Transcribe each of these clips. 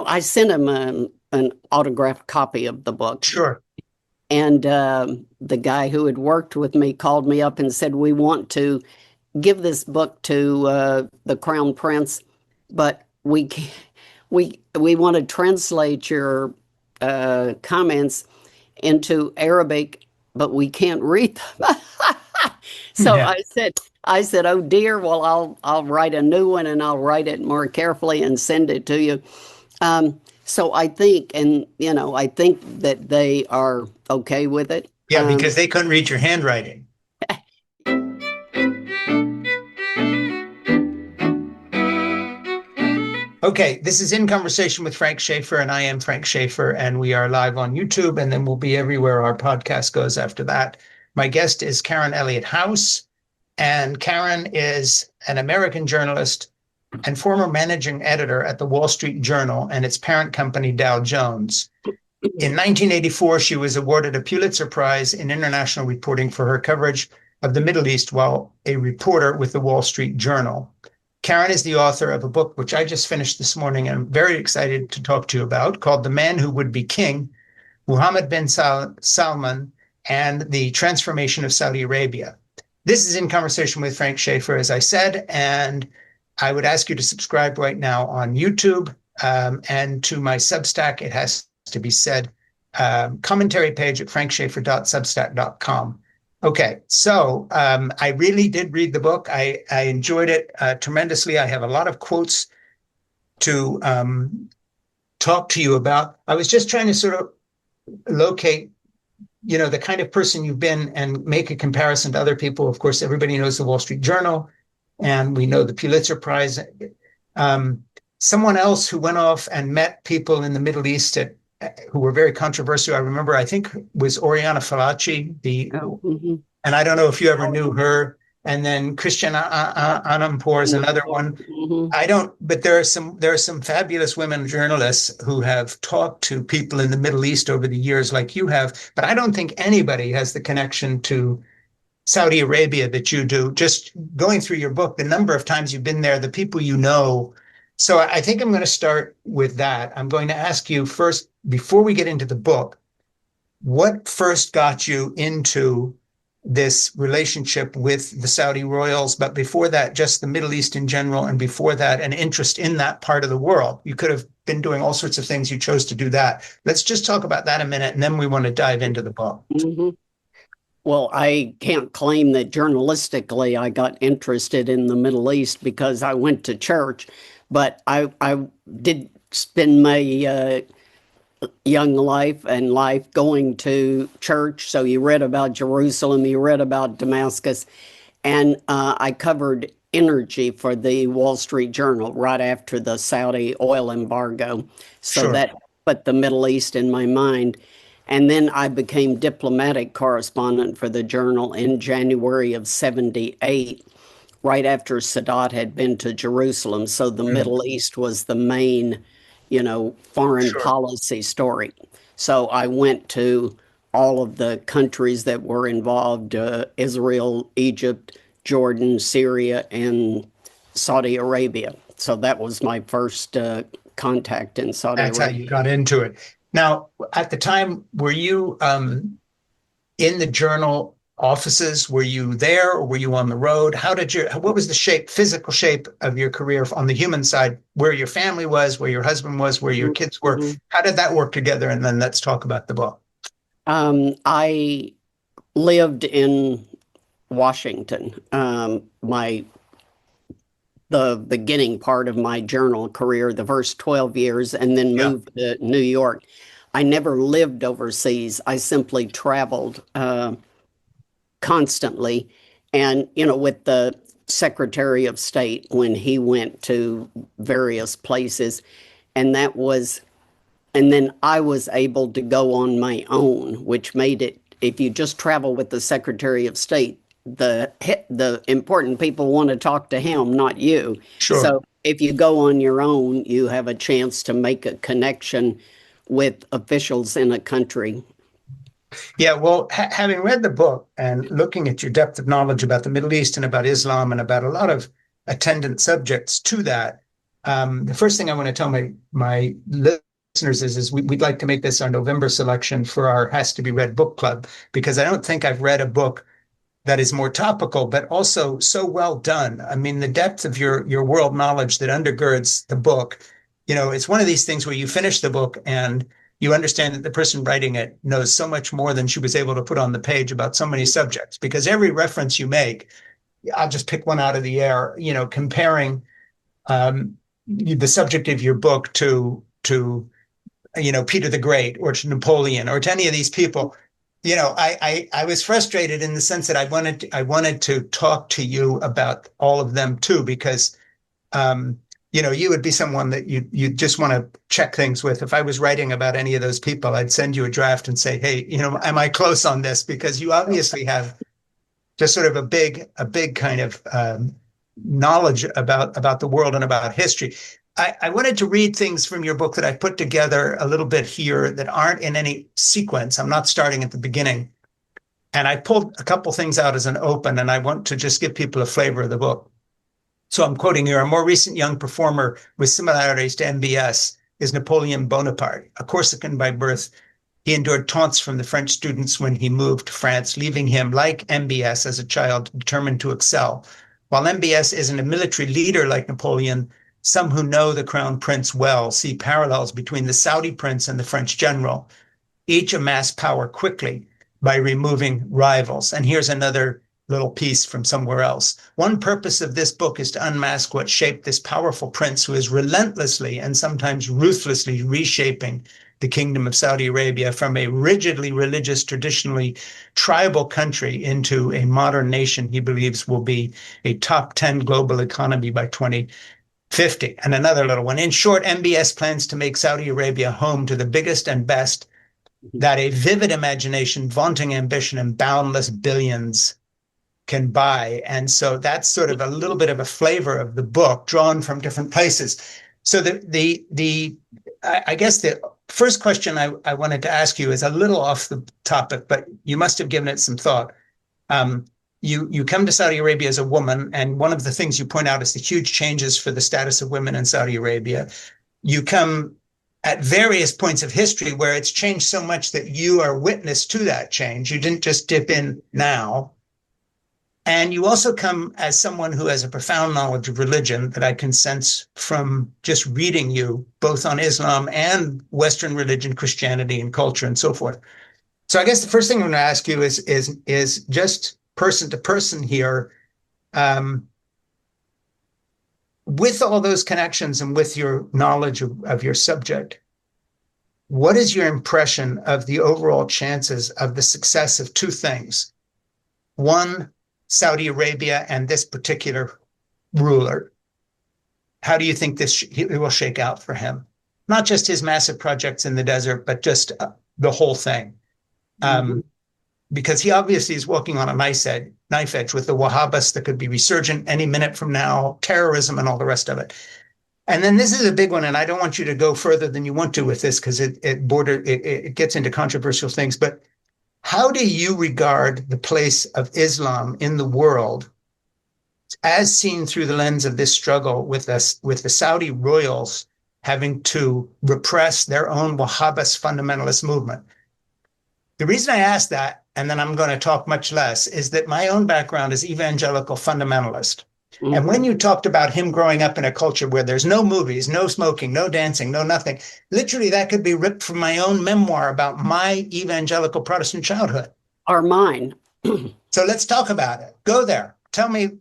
I sent him an autographed copy of the book. Sure. And the guy who had worked with me called me up and said, we want to give this book to the Crown Prince, but we want to translate your comments into Arabic, but we can't read them. So Yeah. I said, oh dear, well, I'll write a new one and I'll write it more carefully and send it to you. So I think, I think that they are okay with it. Yeah, because they couldn't read your handwriting. Okay, this is In Conversation with Frank Schaeffer, and I am Frank Schaeffer, and we are live on YouTube, and then we'll be everywhere our podcast goes after that. My guest is Karen Elliott House, and Karen is an American journalist and former managing editor at the Wall Street Journal and its parent company, Dow Jones. In 1984, she was awarded a Pulitzer Prize in international reporting for her coverage of the Middle East while a reporter with the Wall Street Journal. Karen is the author of a book, which I just finished this morning and I'm very excited to talk to you about, called The Man Who Would Be King, Mohammed bin Salman, and the Transformation of Saudi Arabia. This is In Conversation with Frank Schaeffer, as I said, and I would ask you to subscribe right now on YouTube, and to my Substack, it has to be said, commentary page at frankschaeffer.substack.com. Okay, so I really did read the book. I enjoyed it tremendously. I have a lot of quotes to talk to you about. I was just trying to sort of locate, the kind of person you've been and make a comparison to other people. Of course, everybody knows the Wall Street Journal, and we know the Pulitzer Prize. Someone else who went off and met people in the Middle East who were very controversial, I remember, I think, was Oriana Fallaci, and I don't know if you ever knew her. And then Christian Anampour is another one. Mm-hmm. But there are some fabulous women journalists who have talked to people in the Middle East over the years, like you have. But I don't think anybody has the connection to Saudi Arabia that you do. Just going through your book, the number of times you've been there, the people you know. So I think I'm going to start with that. I'm going to ask you first, before we get into the book, what first got you into this relationship with the Saudi royals, but before that, just the Middle East in general, and before that, an interest in that part of the world? You could have been doing all sorts of things. You chose to do that. Let's just talk about that a minute, and then we want to dive into the book. Mm-hmm. Well, I can't claim that journalistically I got interested in the Middle East because I went to church, but I did spend my young life and life going to church. So you read about Jerusalem, you read about Damascus, and I covered energy for the Wall Street Journal right after the Saudi oil embargo. So Sure. That put the Middle East in my mind. And then I became diplomatic correspondent for the Journal in January of 78, right after Sadat had been to Jerusalem. So the Middle East was the main, foreign Sure. policy story. So I went to all of the countries that were involved, Israel, Egypt, Jordan, Syria, and Saudi Arabia. So that was my first contact in Saudi That's Arabia. how you got into it. Now, at the time, were you in the Journal offices? Were you there, or were you on the road? What was the physical shape of your career on the human side, where your family was, where your husband was, where your kids were? Mhm. How did that work together? And then let's talk about the book. I lived in Washington. The beginning part of my journal career, the first 12 years, and then moved to New York. I never lived overseas. I simply traveled constantly. And, with the Secretary of State, when he went to various places, and then I was able to go on my own, which made it, if you just travel with the Secretary of State, the important people want to talk to him, not you. Sure. So if you go on your own, you have a chance to make a connection with officials in a country. Yeah, well, having read the book and looking at your depth of knowledge about the Middle East and about Islam and about a lot of attendant subjects to that, The first thing I want to tell my listeners is we'd like to make this our November selection for our Has to Be Read book club, because I don't think I've read a book that is more topical, but also so well done. I mean, the depth of your world knowledge that undergirds the book, it's one of these things where you finish the book and you understand that the person writing it knows so much more than she was able to put on the page about so many subjects, because every reference you make, I'll just pick one out of the air, comparing the subject of your book to Peter the Great or to Napoleon or to any of these people. I was frustrated in the sense that I wanted to talk to you about all of them too, because you would be someone that you just want to check things with. If I was writing about any of those people, I'd send you a draft and say, hey, am I close on this? Because you obviously have just sort of a big kind of knowledge about the world and about history. I wanted to read things from your book that I put together a little bit here that aren't in any sequence. I'm not starting at the beginning. And I pulled a couple things out as an open, and I want to just give people a flavor of the book. So I'm quoting here: a more recent young performer with similarities to MBS is Napoleon Bonaparte. A Corsican by birth, he endured taunts from the French students when he moved to France, leaving him, like MBS as a child, determined to excel. While MBS isn't a military leader like Napoleon, some who know the crown prince well see parallels between the Saudi prince and the French general. Each amassed power quickly by removing rivals. And here's another little piece from somewhere else. One purpose of this book is to unmask what shaped this powerful prince who is relentlessly and sometimes ruthlessly reshaping the kingdom of Saudi Arabia from a rigidly religious, traditionally tribal country into a modern nation he believes will be a top 10 global economy by 2050. And another little one. In short, MBS plans to make Saudi Arabia home to the biggest and best that a vivid imagination, vaunting ambition, and boundless billions can buy. And so that's sort of a little bit of a flavor of the book drawn from different places. So I guess the first question I wanted to ask you is a little off the topic, but you must have given it some thought. You come to Saudi Arabia as a woman, and one of the things you point out is the huge changes for the status of women in Saudi Arabia. You come at various points of history where it's changed so much that you are witness to that change. You didn't just dip in now. And you also come as someone who has a profound knowledge of religion that I can sense from just reading you, both on Islam and Western religion, Christianity and culture and so forth. So I guess the first thing I'm going to ask you is just person to person here. With all those connections and with your knowledge of your subject, what is your impression of the overall chances of the success of two things? One, Saudi Arabia and this particular ruler. How do you think it will shake out for him? Not just his massive projects in the desert, but just the whole thing. Because he obviously is walking on a knife edge with the Wahhabists that could be resurgent any minute from now, terrorism and all the rest of it. And then this is a big one, and I don't want you to go further than you want to with this because it gets into controversial things. But how do you regard the place of Islam in the world as seen through the lens of this struggle with the Saudi royals having to repress their own Wahhabist fundamentalist movement? The reason I ask that, and then I'm going to talk much less, is that my own background is evangelical fundamentalist. Mm-hmm. And when you talked about him growing up in a culture where there's no movies, no smoking, no dancing, no nothing, literally that could be ripped from my own memoir about my evangelical Protestant childhood. Or mine. So let's talk about it. Go there. Tell me.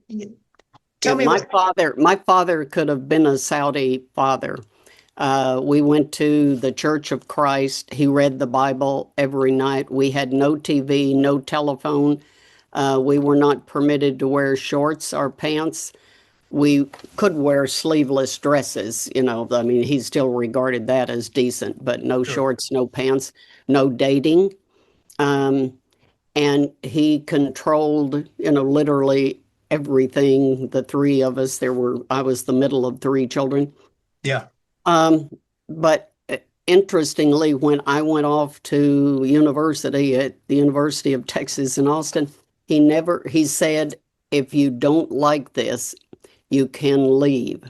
My father could have been a Saudi father. We went to the Church of Christ. He read the Bible every night. We had no TV, no telephone. We were not permitted to wear shorts or pants. We could wear sleeveless dresses, I mean, he still regarded that as decent, but no shorts, no pants, no dating. And he controlled, literally everything. The three of us, I was the middle of three children. Yeah. But interestingly, when I went off to university at the University of Texas in Austin, he said, if you don't like this, you can leave.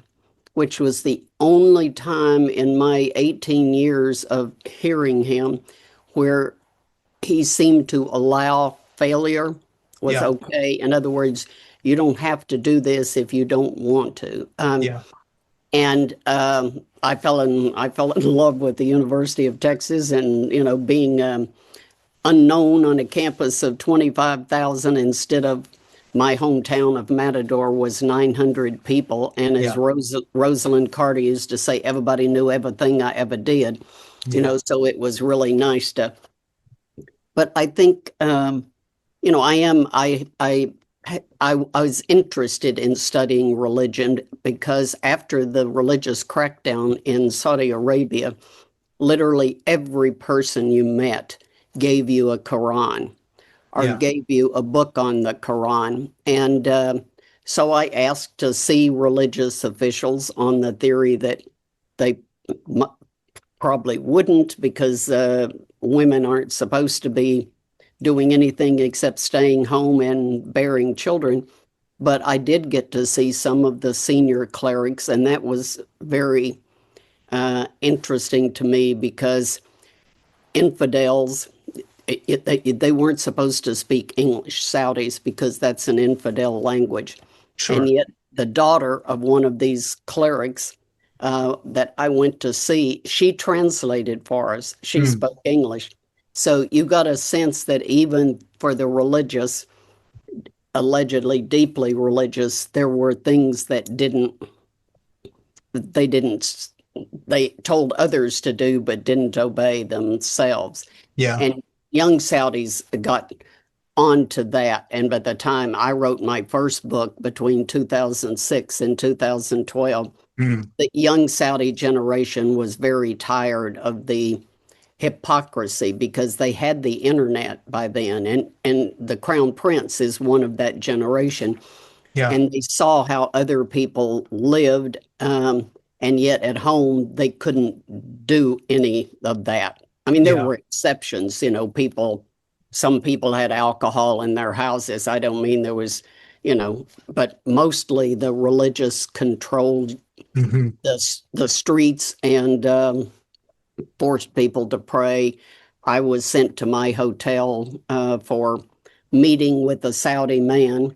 which was the only time in my 18 years of hearing him where he seemed to allow failure was Yeah. okay. In other words, you don't have to do this if you don't want to. Yeah. And I fell in love with the University of Texas, and being unknown on a campus of 25,000 instead of my hometown of Matador was 900 people. And as Yeah. Rosalind Carter used to say, everybody knew everything I ever did. Yeah. So it was really nice to. But I think I am I was interested in studying religion because after the religious crackdown in Saudi Arabia, literally every person you met gave you a Quran or Yeah. gave you a book on the Quran. And so I asked to see religious officials on the theory that they probably wouldn't because women aren't supposed to be doing anything except staying home and bearing children. But I did get to see some of the senior clerics, and that was very interesting to me because infidels, they weren't supposed to speak English, Saudis, because that's an infidel language. Sure. And yet, the daughter of one of these clerics that I went to see, she translated for us. She Mm. spoke English. So you got a sense that even for the religious, allegedly deeply religious, there were things that they didn't, they told others to do, but didn't obey themselves. Yeah. And young Saudis got onto that. And by the time I wrote my first book between 2006 and 2012, Mm. the young Saudi generation was very tired of the hypocrisy because they had the internet by then. And the Crown Prince is one of that generation. Yeah. And they saw how other people lived. And yet at home, they couldn't do any of that. I mean, there Yeah. were exceptions, some people had alcohol in their houses. I don't mean there was, but mostly the religious controlled Hmm. the streets and forced people to pray. I was sent to my hotel for meeting with a Saudi man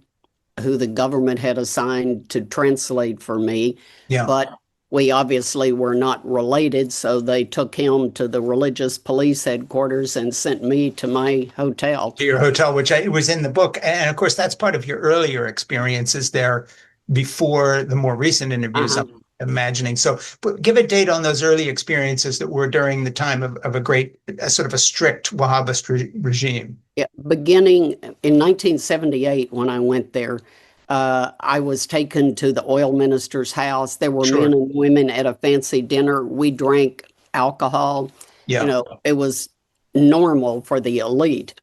who the government had assigned to translate for me, Yeah. but we obviously were not related, so they took him to the religious police headquarters and sent me to my hotel. To your hotel, which was in the book. And of course, that's part of your earlier experiences there before the more recent interviews, Uh-huh. I'm imagining. So give a date on those early experiences that were during the time of a sort of a strict Wahhabist regime. Yeah, beginning in 1978, when I went there, I was taken to the oil minister's house. There were men Sure. and women at a fancy dinner. We drank alcohol. Yeah. It was normal for the elite.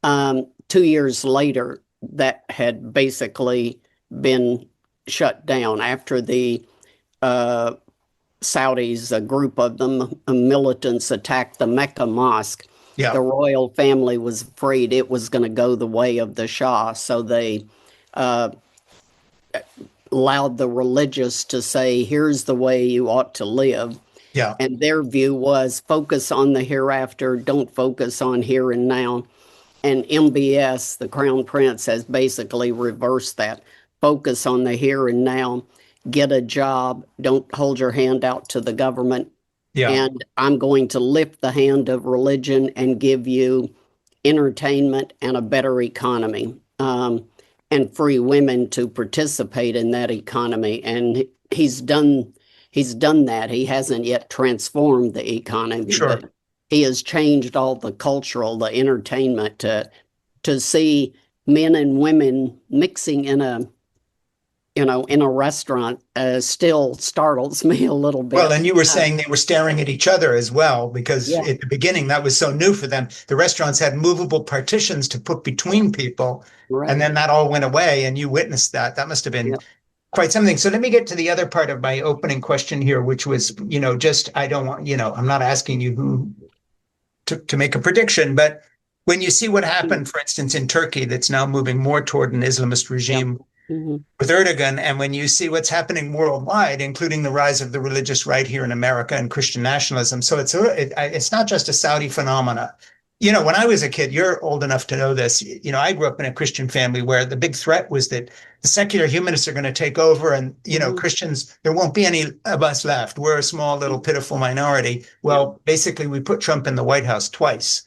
2 years later, that had basically been shut down after the uh, Saudis, a group of them, militants, attacked the Mecca mosque. Yeah. The royal family was afraid it was going to go the way of the Shah, so they uh, allowed the religious to say, here's the way you ought to live. Yeah. And their view was focus on the hereafter, don't focus on here and now. And MBS, the Crown Prince, has basically reversed that. Focus on the here and now, get a job, don't hold your hand out to the government. Yeah. And I'm going to lift the hand of religion and give you entertainment and a better economy, and free women to participate in that economy. And he's done that. He hasn't yet transformed the economy, Sure. but he has changed all the cultural, the entertainment to see men and women mixing in a restaurant still startles me a little Well, bit. and you were saying they were staring at each other as well, because Yeah, at the beginning that was so new for them. The restaurants had movable partitions to put between people, and right. then that all went away, and you witnessed that. That must have been Yeah. quite something. So let me get to the other part of my opening question here, which was, just I don't want, I'm not asking you who to make a prediction, but when you see what happened, for instance, in Turkey, that's now moving more toward an Islamist Yeah. regime, Mhm. with Erdogan, and when you see what's happening worldwide, including the rise of the religious right here in America and Christian nationalism. So it's not just a Saudi phenomena. When I was a kid, you're old enough to know this. I grew up in a Christian family where the big threat was that the secular humanists are going to take over, and Mhm. Christians, there won't be any of us left. We're a small little pitiful minority. Yeah. Well, basically, we put Trump in the White House twice.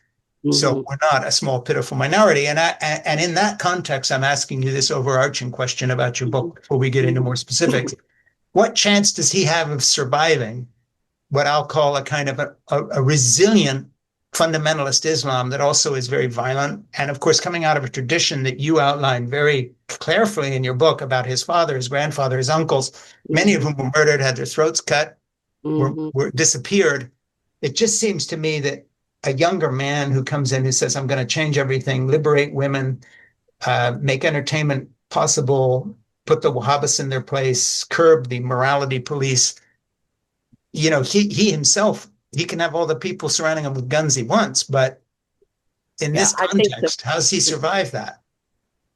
So Mhm. we're not a small, pitiful minority. And in that context, I'm asking you this overarching question about your Mhm. book before we get into Mhm. more specifics. What chance does he have of surviving what I'll call a kind of a resilient fundamentalist Islam that also is very violent? And of course, coming out of a tradition that you outline very carefully in your book about his father, his grandfather, his uncles, many of Mhm. whom were murdered, had their throats cut, Mhm. were disappeared. It just seems to me that a younger man who comes in who says, I'm going to change everything, liberate women, make entertainment possible, put the Wahhabists in their place, curb the morality police. He himself, he can have all the people surrounding him with guns he wants, but in Yeah, this context, how does he survive that?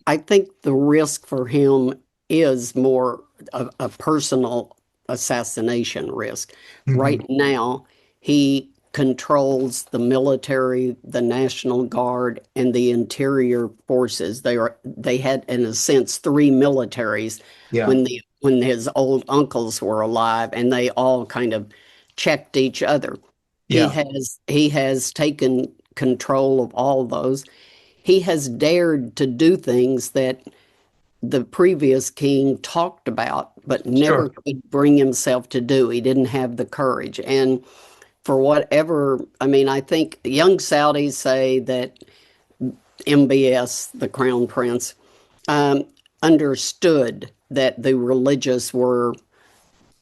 I think the risk for him is more a personal assassination risk. Mm-hmm. Right now, he controls the military, the National Guard, and the interior forces. They had, in a sense, three militaries Yeah, when his old uncles were alive, and they all kind of checked each other. yeah, He has taken control of all those. He has dared to do things that the previous king talked about, but never sure. could bring himself to do. He didn't have the courage. And for whatever, I mean, I think young Saudis say that MBS, the crown prince, um, understood that the religious were,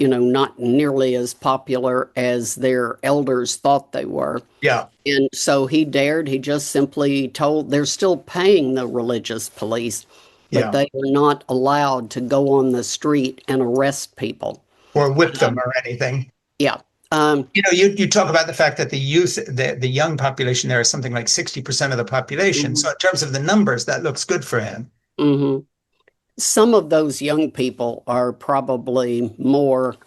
not nearly as popular as their elders thought they were. Yeah, And so he just simply told they're still paying the religious police, but yeah. they are not allowed to go on the street and arrest people. Or whip them or anything. Yeah. Um, You talk about the fact that the young population there is something like 60% of the population. mhm, So in terms of the numbers, that looks good for him. mhm. Some of those young people are probably more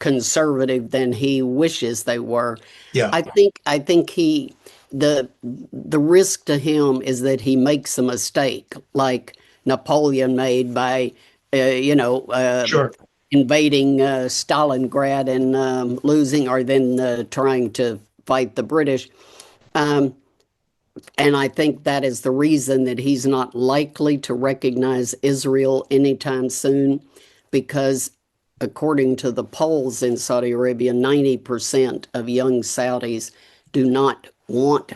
conservative than he wishes they were. Yeah, I think the risk to him is that he makes a mistake like Napoleon made by you know sure. invading Stalingrad and losing, or then trying to fight the British. Um, and I think that is the reason that he's not likely to recognize Israel anytime soon, because according to the polls in Saudi Arabia, 90% of young Saudis do not want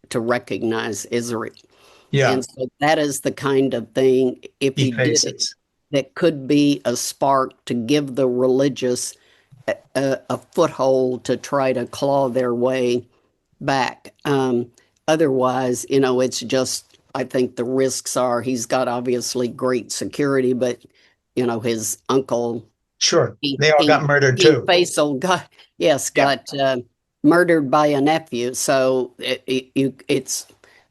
to recognize Israel. Yeah, And so that is the kind of thing, if he he did it, faces. that could be a spark to give the religious a foothold to try to claw their way back. Otherwise, it's just, I think the risks are he's got obviously great security, but, his uncle, Sure. King, They all King, got murdered King too. Faisal, yes, Yeah. got murdered by a nephew. So it's,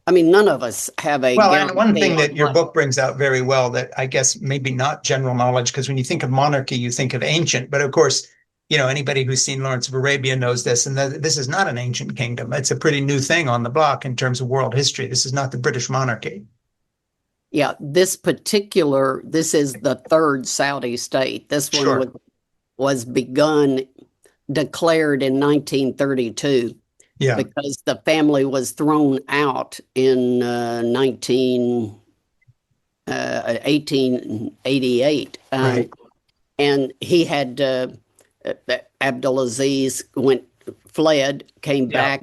I mean, none of us have a Well, and one guarantee thing on that your what. book brings out very well that I guess maybe not general knowledge, because when you think of monarchy, you think of ancient, but of course, anybody who's seen Lawrence of Arabia knows this, and this is not an ancient kingdom. It's a pretty new thing on the block in terms of world history. This is not the British monarchy. Yeah, this is the third Saudi state. This one Sure. was declared in 1932 Yeah. because the family was thrown out in 1888. Right. And he had Abdulaziz fled, came Yeah. back,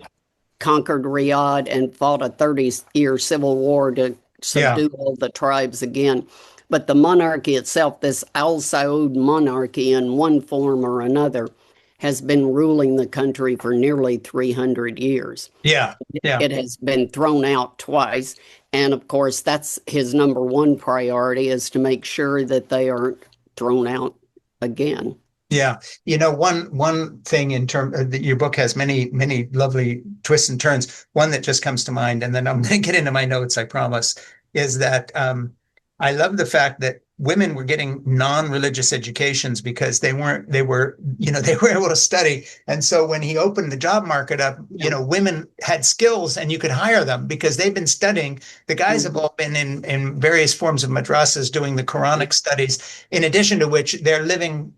conquered Riyadh, and fought a 30-year civil war to Yeah. subdue all the tribes again. But the monarchy itself, this Al Saud monarchy, in one form or another, has been ruling the country for nearly 300 years. Yeah. Yeah. It has been thrown out twice. And of course, that's his number one priority, is to make sure that they aren't thrown out again. Yeah, one thing in terms that your book has many lovely twists and turns. One that just comes to mind, and then I'm going to get into my notes, I promise, is that I love the fact that women were getting non-religious educations because they were they were able to study. And so when he opened the job market up, women had skills and you could hire them because they've been studying. The guys have all been in various forms of madrasas doing the Quranic studies, in addition to which they're living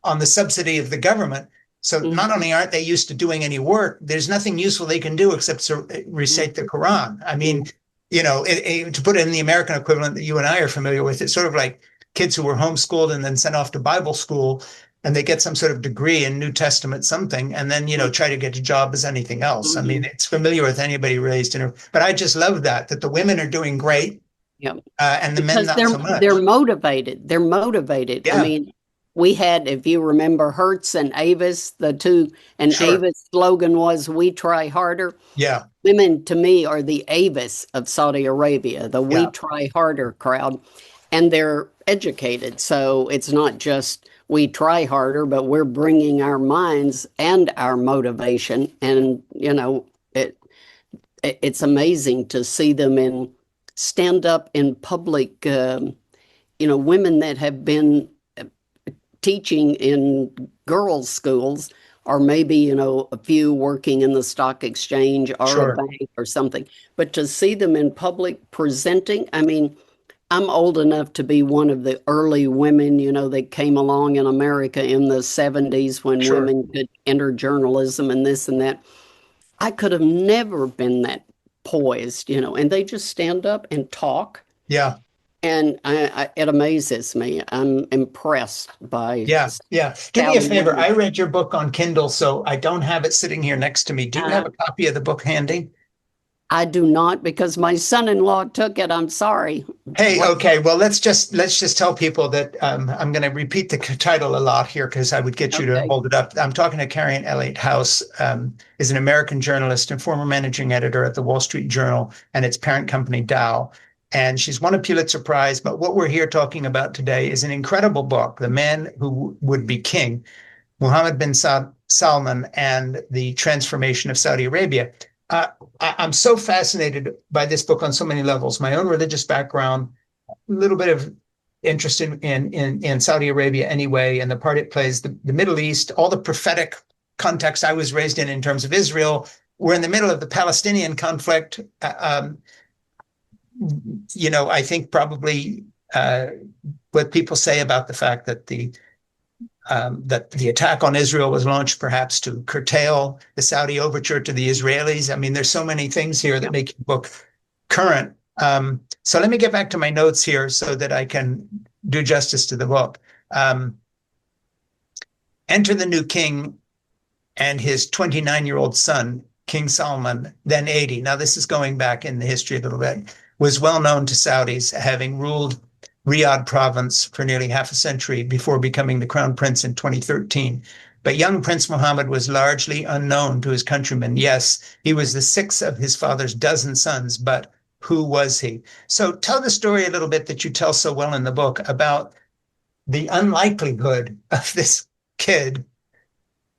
on the subsidy of the government. So not only aren't they used to doing any work, there's nothing useful they can do except to recite the Quran. I mean, to put it in the American equivalent that you and I are familiar with, it's sort of like kids who were homeschooled and then sent off to Bible school, and they get some sort of degree in New Testament something, and then, try to get a job as anything else. I mean, it's familiar with anybody raised in her, but I just love that the women are doing great. Yep. And the men not so much. They're motivated. They're motivated. Yeah. I mean, we had, if you remember, Hertz and Avis, the two, and Sure. Avis' slogan was, "We try harder." Yeah. Women, to me, are the Avis of Saudi Arabia, the "we Yeah. try harder" crowd, and they're educated. So it's not just we try harder, but we're bringing our minds and our motivation. And, it's amazing to see them stand up in public, women that have been teaching in girls' schools, or maybe, a few working in the stock exchange or Sure. a bank or something. But to see them in public presenting, I mean, I'm old enough to be one of the early women, that came along in America in the 70s when Sure. women could enter journalism and this and that. I could have never been that poised, and they just stand up and talk. Yeah. And it amazes me. I'm impressed by. Yeah. Yeah. Do me a Saudi favor. women. I read your book on Kindle, so I don't have it sitting here next to me. Do you have Uh, a copy of the book handy? I do not, because my son-in-law took it. I'm sorry. Hey, What? okay. Well, let's just tell people that I'm going to repeat the title a lot here because I would get you to Okay. hold it up. I'm talking to Karen Elliott House, is an American journalist and former managing editor at the Wall Street Journal and its parent company Dow. And she's won a Pulitzer Prize. But what we're here talking about today is an incredible book, The Man Who Would Be King, Mohammed bin Salman and the Transformation of Saudi Arabia. I'm so fascinated by this book on so many levels. My own religious background, a little bit of interest in Saudi Arabia anyway, and the part it plays, the Middle East, all the prophetic context I was raised in terms of Israel. We're in the middle of the Palestinian conflict. I think probably what people say about the fact that the attack on Israel was launched perhaps to curtail the Saudi overture to the Israelis. I mean, there's so many things here that make the book current. So let me get back to my notes here so that I can do justice to the book. Enter the new king and his 29-year-old son, King Salman, then 80. Now, this is going back in the history a little bit, was well known to Saudis, having ruled Riyadh province for nearly half a century before becoming the crown prince in 2013. But young Prince Mohammed was largely unknown to his countrymen. Yes, he was the sixth of his father's dozen sons, but who was he? So tell the story a little bit that you tell so well in the book about the unlikelihood of this kid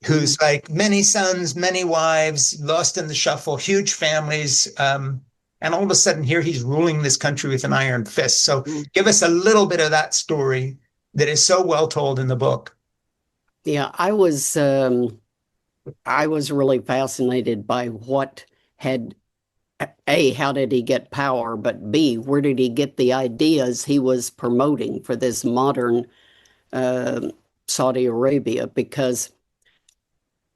who's like many sons, many wives, lost in the shuffle, huge families, and all of a sudden here he's ruling this country with an iron fist. So give us a little bit of that story that is so well told in the book. Yeah, I was really fascinated by what had A, how did he get power, but B, where did he get the ideas he was promoting for this modern Saudi Arabia? Because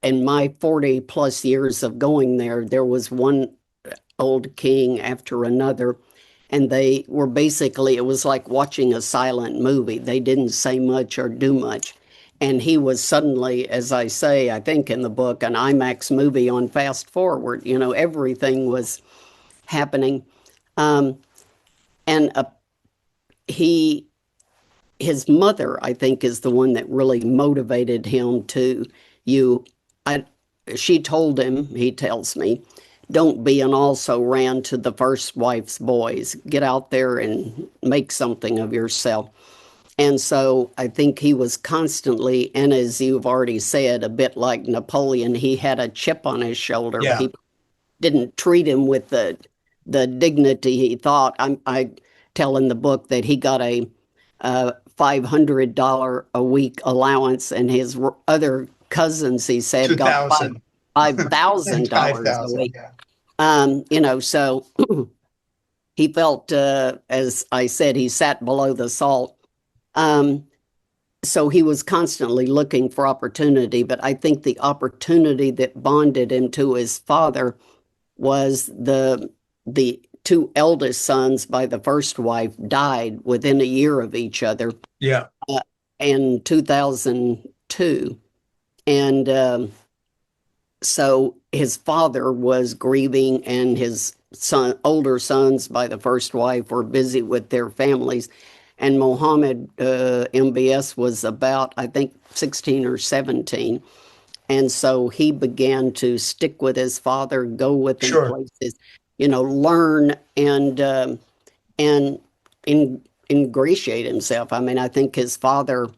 in my 40 plus years of going there was one old king after another, and they were basically, it was like watching a silent movie. They didn't say much or do much. And he was suddenly, as I say, I think in the book, an IMAX movie on fast forward. Everything was happening. And his mother, I think, is the one that really motivated him to she told him, he tells me, don't be an also ran to the first wife's boys. Get out there and make something of yourself. And so I think he was constantly, and as you've already said, a bit like Napoleon, he had a chip on his shoulder. Yeah. People didn't treat him with the dignity he thought. I tell in the book that he got a $500 a week allowance, and his other cousins, he said, got $2,000 and $5,000 a 5,000. week. Yeah. So he felt, as I said, he sat below the salt. So he was constantly looking for opportunity, but I think the opportunity that bonded him to his father was the two eldest sons by the first wife died within a year of each other Yeah. in 2002. And so his father was grieving, and his older sons by the first wife were busy with their families. And Mohammed, MBS, was about, I think, 16 or 17. And so he began to stick with his father, go with him Sure. places, learn and ingratiate himself. I mean, I think his father,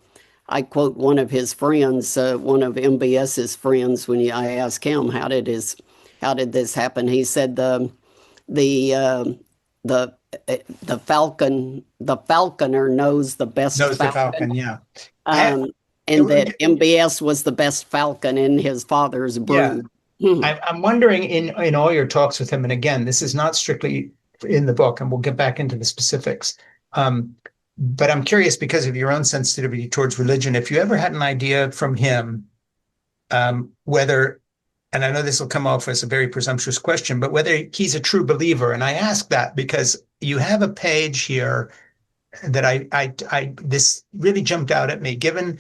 I quote one of his friends, one of MBS's friends, when I asked him how did this happen, he said the falconer knows the best Knows the falcon. falcon. Yeah. And that MBS was the best falcon in his father's brood. Yeah. I'm wondering in all your talks with him, and again, this is not strictly in the book, and we'll get back into the specifics. But I'm curious, because of your own sensitivity towards religion, if you ever had an idea from him, whether, and I know this will come off as a very presumptuous question, but whether he's a true believer. And I ask that because you have a page here that this really jumped out at me, given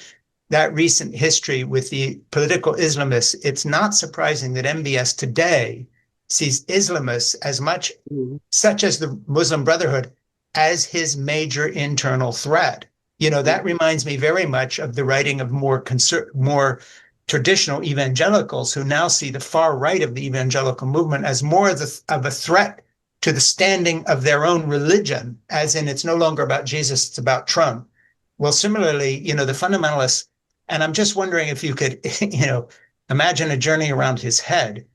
that recent history with the political Islamists. It's not surprising that MBS today sees Islamists as much, such as the Muslim Brotherhood, as his major internal threat. That reminds me very much of the writing of more traditional evangelicals, who now see the far right of the evangelical movement as more of a threat to the standing of their own religion, as in it's no longer about Jesus, it's about Trump. Well, similarly, the fundamentalists, and I'm just wondering if you could, imagine a journey around his head.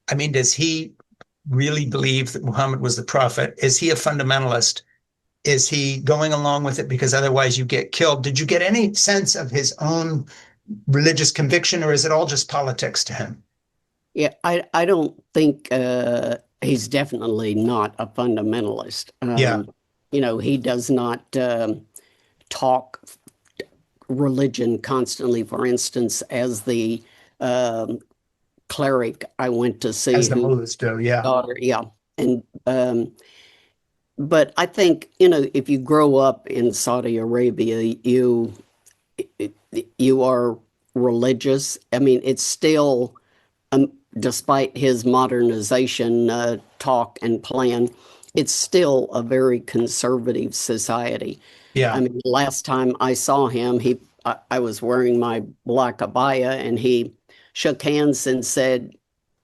I mean, does he really believe that Muhammad was the prophet? Is he a fundamentalist? Is he going along with it because otherwise you get killed? Did you get any sense of his own religious conviction, or is it all just politics to him? Yeah, I don't think he's definitely not a fundamentalist. Yeah. He does not talk religion constantly. For instance, as the cleric I went to see, As the mullahs do, yeah. daughter, yeah, and but I think if you grow up in Saudi Arabia, you are religious. I mean, it's still, despite his modernization talk and plan, it's still a very conservative society. Yeah. I mean, last time I saw him, I was wearing my black abaya, and he shook hands and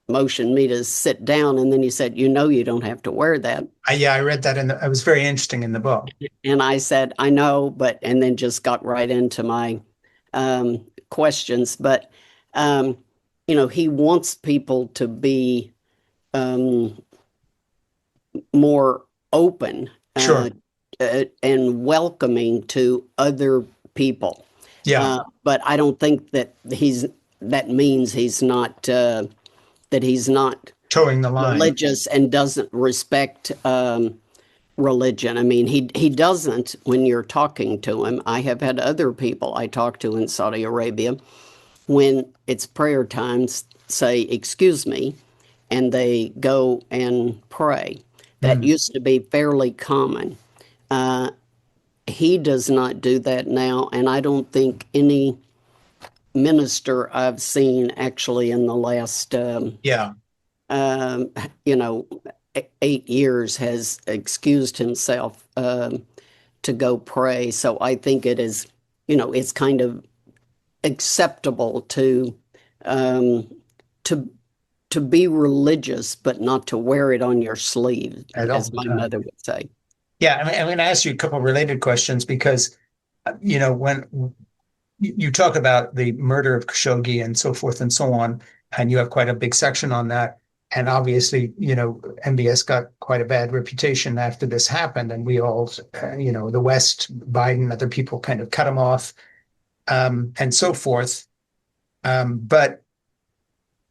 motioned me to sit down, and then he said, you don't have to wear that. I read that it was very interesting in the book. And I said, I know, and then just got right into my questions. But, he wants people to be more open Sure. And welcoming to other people. Yeah. But I don't think that that means he's not Towing the line. religious and doesn't respect religion. I mean, he doesn't when you're talking to him. I have had other people I talk to in Saudi Arabia, when it's prayer times, say, excuse me, and they go and pray. That used to be fairly common. He does not do that now, and I don't think any minister I've seen actually in the last 8 years has excused himself to go pray. So I think it is, it's kind of acceptable to be religious, but not to wear it on your sleeve, as my mother would say. Yeah, I mean, I'm going to ask you a couple of related questions, because, when you talk about the murder of Khashoggi and so forth and so on, and you have quite a big section on that. And obviously, MBS got quite a bad reputation after this happened, and we all, the West, Biden, other people kind of cut him off, and so forth. But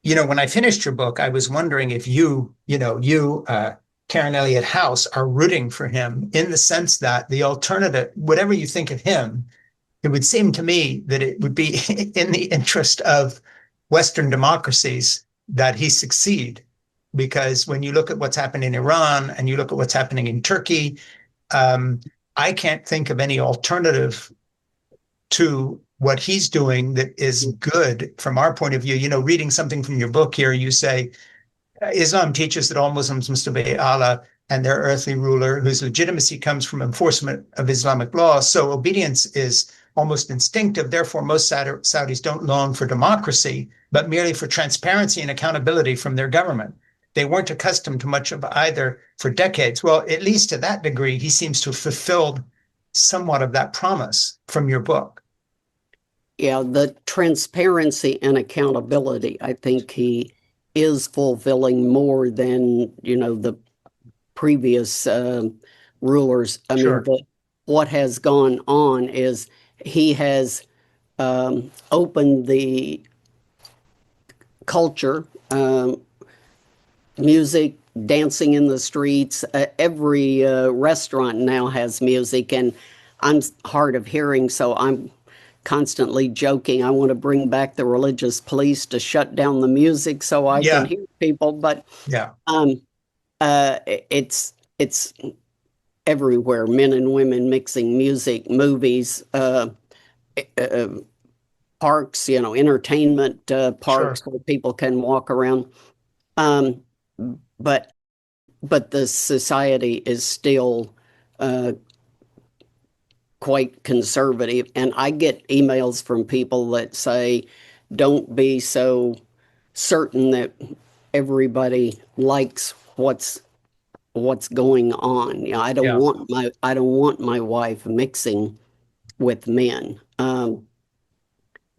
when I finished your book, I was wondering if Karen Elliott House, are rooting for him, in the sense that the alternative, whatever you think of him, it would seem to me that it would be in the interest of Western democracies that he succeed. Because when you look at what's happening in Iran and you look at what's happening in Turkey, I can't think of any alternative to what he's doing that is good from our point of view. Reading something from your book here, you say, Islam teaches that all Muslims must obey Allah and their earthly ruler, whose legitimacy comes from enforcement of Islamic law. So obedience is almost instinctive. Therefore, most Saudis don't long for democracy, but merely for transparency and accountability from their government. They weren't accustomed to much of either for decades. Well, at least to that degree, he seems to have fulfilled somewhat of that promise from your book. Yeah, the transparency and accountability, I think he is fulfilling more than, the previous rulers. I Sure. mean, what has gone on is he has opened the culture, music, dancing in the streets. Every restaurant now has music, and I'm hard of hearing, so I'm constantly joking. I want to bring back the religious police to shut down the music so I can hear people. But yeah, it's everywhere. Men and women mixing music, movies, parks, entertainment parks sure. where people can walk around. But the society is still quite conservative, and I get emails from people that say, "Don't be so certain that everybody likes what's going on." I don't want my wife mixing with men.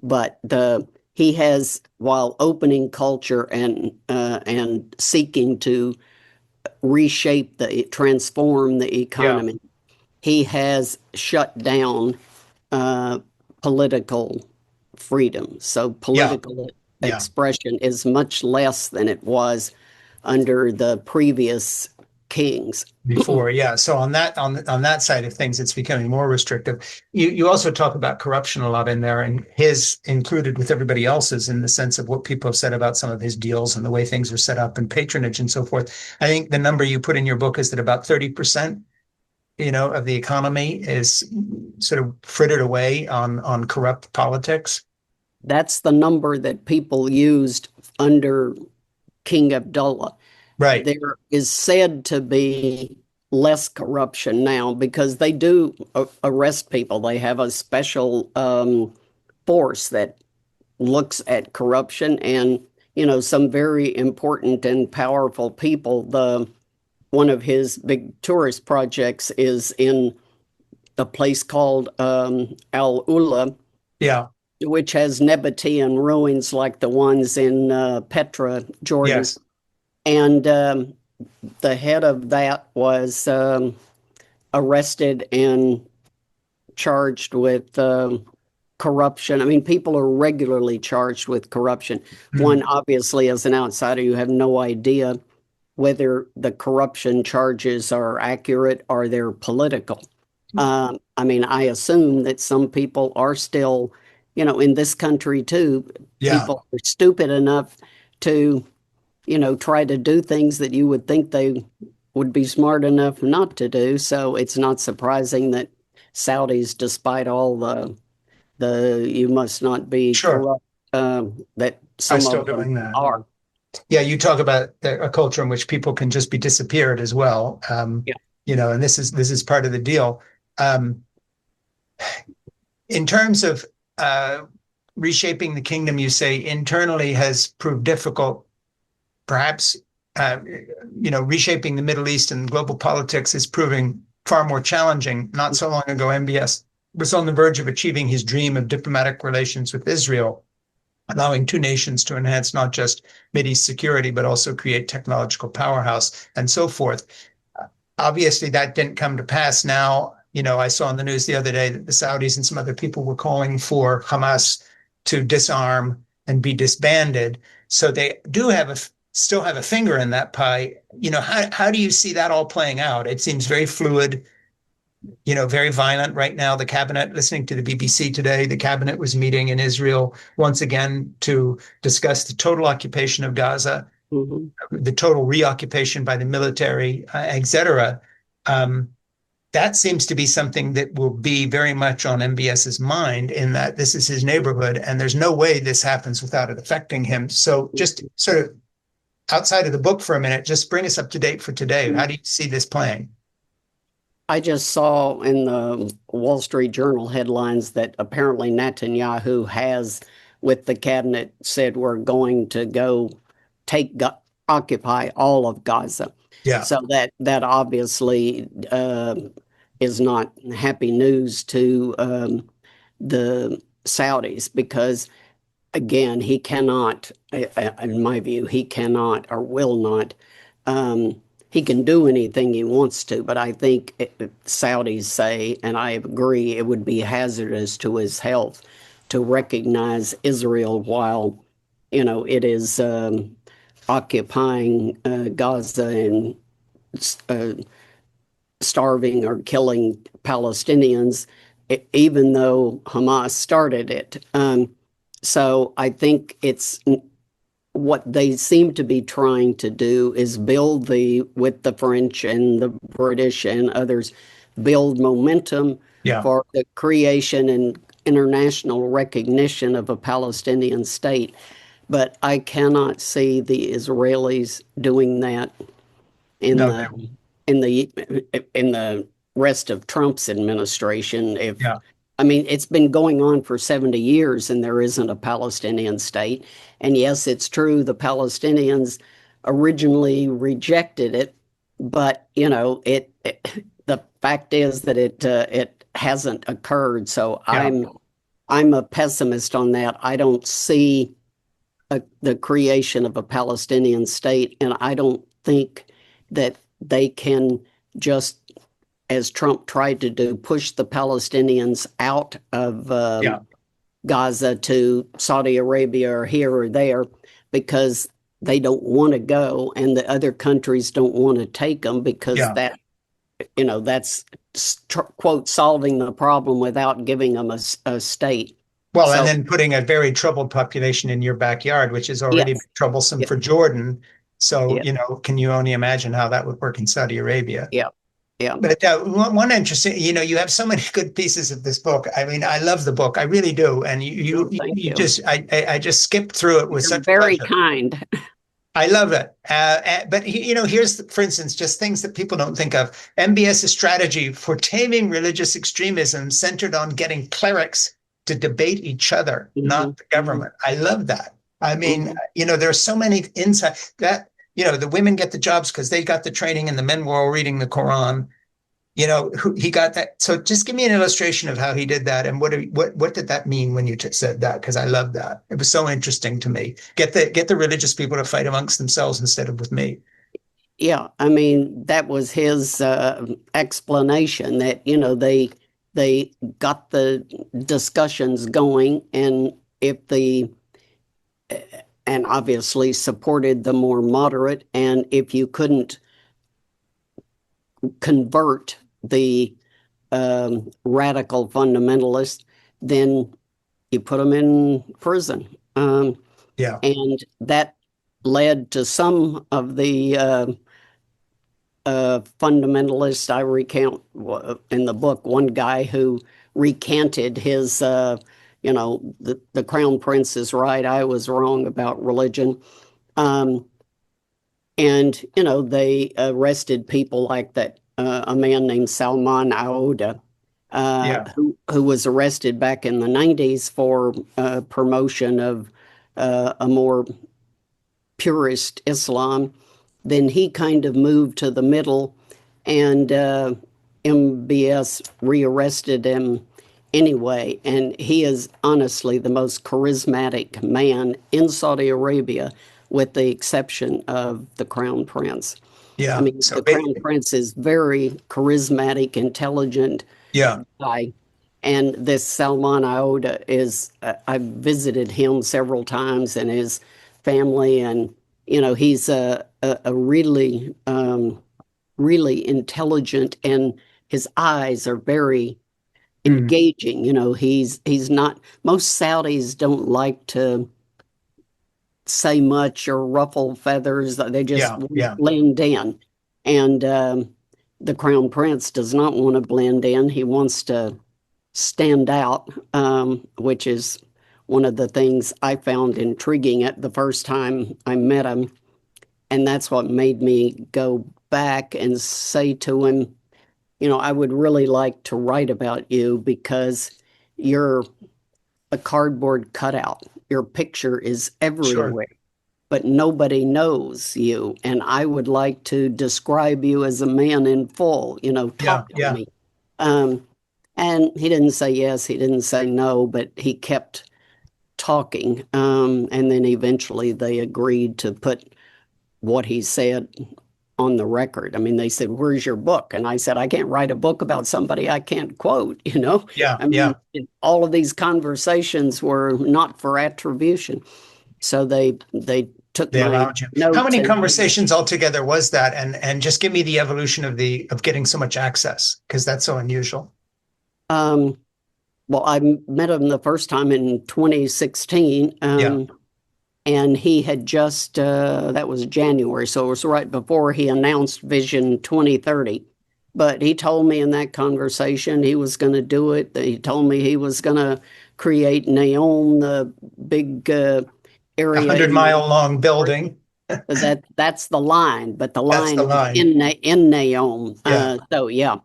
But he has, while opening culture and seeking to transform the economy, he has shut down political freedom. So political expression is much less than it was under the previous kings. Before, So on that side of things, it's becoming more restrictive. You also talk about corruption a lot in there, and his included with everybody else's, in the sense of what people have said about some of his deals and the way things are set up and patronage and so forth. I think the number you put in your book is that about 30%, of the economy is sort of frittered away on corrupt politics. That's the number that people used under King Abdullah. Right. There is said to be less corruption now because they do arrest people. They have a special force that looks at corruption, and some very important and powerful people. One of his big tourist projects is in a place called Al Ula, which has Nabatean ruins like the ones in Petra, Jordan. Yes. And the head of that was arrested and charged with corruption. I mean, people are regularly charged with corruption. Mm-hmm. One, obviously, as an outsider, you have no idea whether the corruption charges are accurate or they're political. I mean, I assume that some people are still, in this country too, people are stupid enough to try to do things that you would think they would be smart enough not to do. So it's not surprising that Saudis, despite all the you must not be corrupt, that some of them are. Yeah, you talk about a culture in which people can just be disappeared as well. And this is part of the deal. In terms of reshaping the kingdom, you say internally has proved difficult. Perhaps, reshaping the Middle East and global politics is proving far more challenging. Not so long ago, MBS was on the verge of achieving his dream of diplomatic relations with Israel. allowing two nations to enhance not just Mideast security, but also create technological powerhouse and so forth. Obviously, that didn't come to pass. Now, I saw in the news the other day that the Saudis and some other people were calling for Hamas to disarm and be disbanded. So they do still have a finger in that pie. How do you see that all playing out? It seems very fluid, very violent right now. The cabinet, listening to the BBC today, the cabinet was meeting in Israel once again to discuss the total occupation of Gaza, Mhm. the total reoccupation by the military, et cetera. That seems to be something that will be very much on MBS's mind, in that this is his neighborhood and there's no way this happens without it affecting him. So just sort of outside of the book for a minute, just bring us up to date for today. How do you see this playing? I just saw in the Wall Street Journal headlines that apparently Netanyahu has, with the cabinet, said we're going to go occupy all of Gaza. Yeah, So that obviously is not happy news to the Saudis, because again, he cannot, in my view, he cannot or will not. He can do anything he wants to, but I think Saudis say, and I agree, it would be hazardous to his health to recognize Israel while, it is occupying Gaza and uh, starving or killing Palestinians, even though Hamas started it. So I think it's what they seem to be trying to do is build with the French and the British and others, build momentum yeah. for the creation and international recognition of a Palestinian state. But I cannot see the Israelis doing that in No, the in the in the rest of Trump's administration. If yeah, I mean, it's been going on for 70 years and there isn't a Palestinian state. And yes, it's true the Palestinians originally rejected it, but the fact is that it hasn't occurred. So yeah. I'm a pessimist on that. I don't see the creation of a Palestinian state, and I don't think that they can just, as Trump tried to do, push the Palestinians out of Yeah, Gaza to Saudi Arabia or here or there, because they don't want to go and the other countries don't want to take them, because yeah. that's quote solving the problem without giving them a state. Well, and So then putting a very troubled population in your backyard, which is already yes, troublesome yeah, for Jordan. So, yeah, can you only imagine how that would work in Saudi Arabia? yeah, yeah. But one interesting, you have so many good pieces of this book. I mean, I love the book, I really do. And Well, thank you you. just, I just skipped through it with You're such very pleasure. kind. I love it. But here's, for instance, just things that people don't think of. MBS's strategy for taming religious extremism centered on getting clerics to debate each other, Hmm. not the Hmm. government. I love that. I mean, Hmm. there's so many insights that, the women get the jobs because they got the training and the men were all reading the Quran. He got that. So just give me an illustration of how he did that, and what did that mean when you said that? Because I love that. It was so interesting to me. Get the religious people to fight amongst themselves instead of with me. Yeah, I mean that was his explanation that they got the discussions going, and if the and obviously supported the more moderate, and if you couldn't convert the radical fundamentalists, then you put them in prison. Yeah, And that led to some of the fundamentalists. I recount in the book one guy who recanted his, the crown prince is right, I was wrong about religion. Um, and, they arrested people like that, a man named Salman Aouda, yeah, who was arrested back in the 90s for promotion of a more purist Islam. Then he kind of moved to the middle, and MBS rearrested him anyway. And he is honestly the most charismatic man in Saudi Arabia, with the exception of the Crown Prince. I Yeah. mean, So the Crown Prince is very charismatic, intelligent yeah. guy. And this Salman Aouda is, I've visited him several times and his family. And, he's a really, really intelligent, and his eyes are very Mm. engaging. He's not, most Saudis don't like to say much or ruffle feathers. They just Yeah. Yeah. blend in. And the Crown Prince does not want to blend in. He wants to stand out, which is one of the things I found intriguing at the first time I met him. And that's what made me go back and say to him, I would really like to write about you because you're a cardboard cutout. Your picture is Sure. everywhere, but nobody knows you. And I would like to describe you as a man in full, Yeah. talk to Yeah. me. Um, and he didn't say yes, he didn't say no, but he kept talking. And then eventually they agreed to put what he said on the record. I mean, they said, "Where's your book?" And I said, "I can't write a book about somebody I can't quote." Yeah. I mean, Yeah. all of these conversations were not for attribution. So they took They my allowed you. How notes many and conversations altogether was that? And just give me the evolution of getting so much access, because that's so unusual. um, well, I met him the first time in 2016. Yeah. And he had just, that was January, so it was right before he announced Vision 2030. But he told me in that conversation he was going to do it. He told me he was going to create Neom, the big A area hundred in the mile long building. that's the line, but the That's line the is line. in Neom. Yeah. So yeah,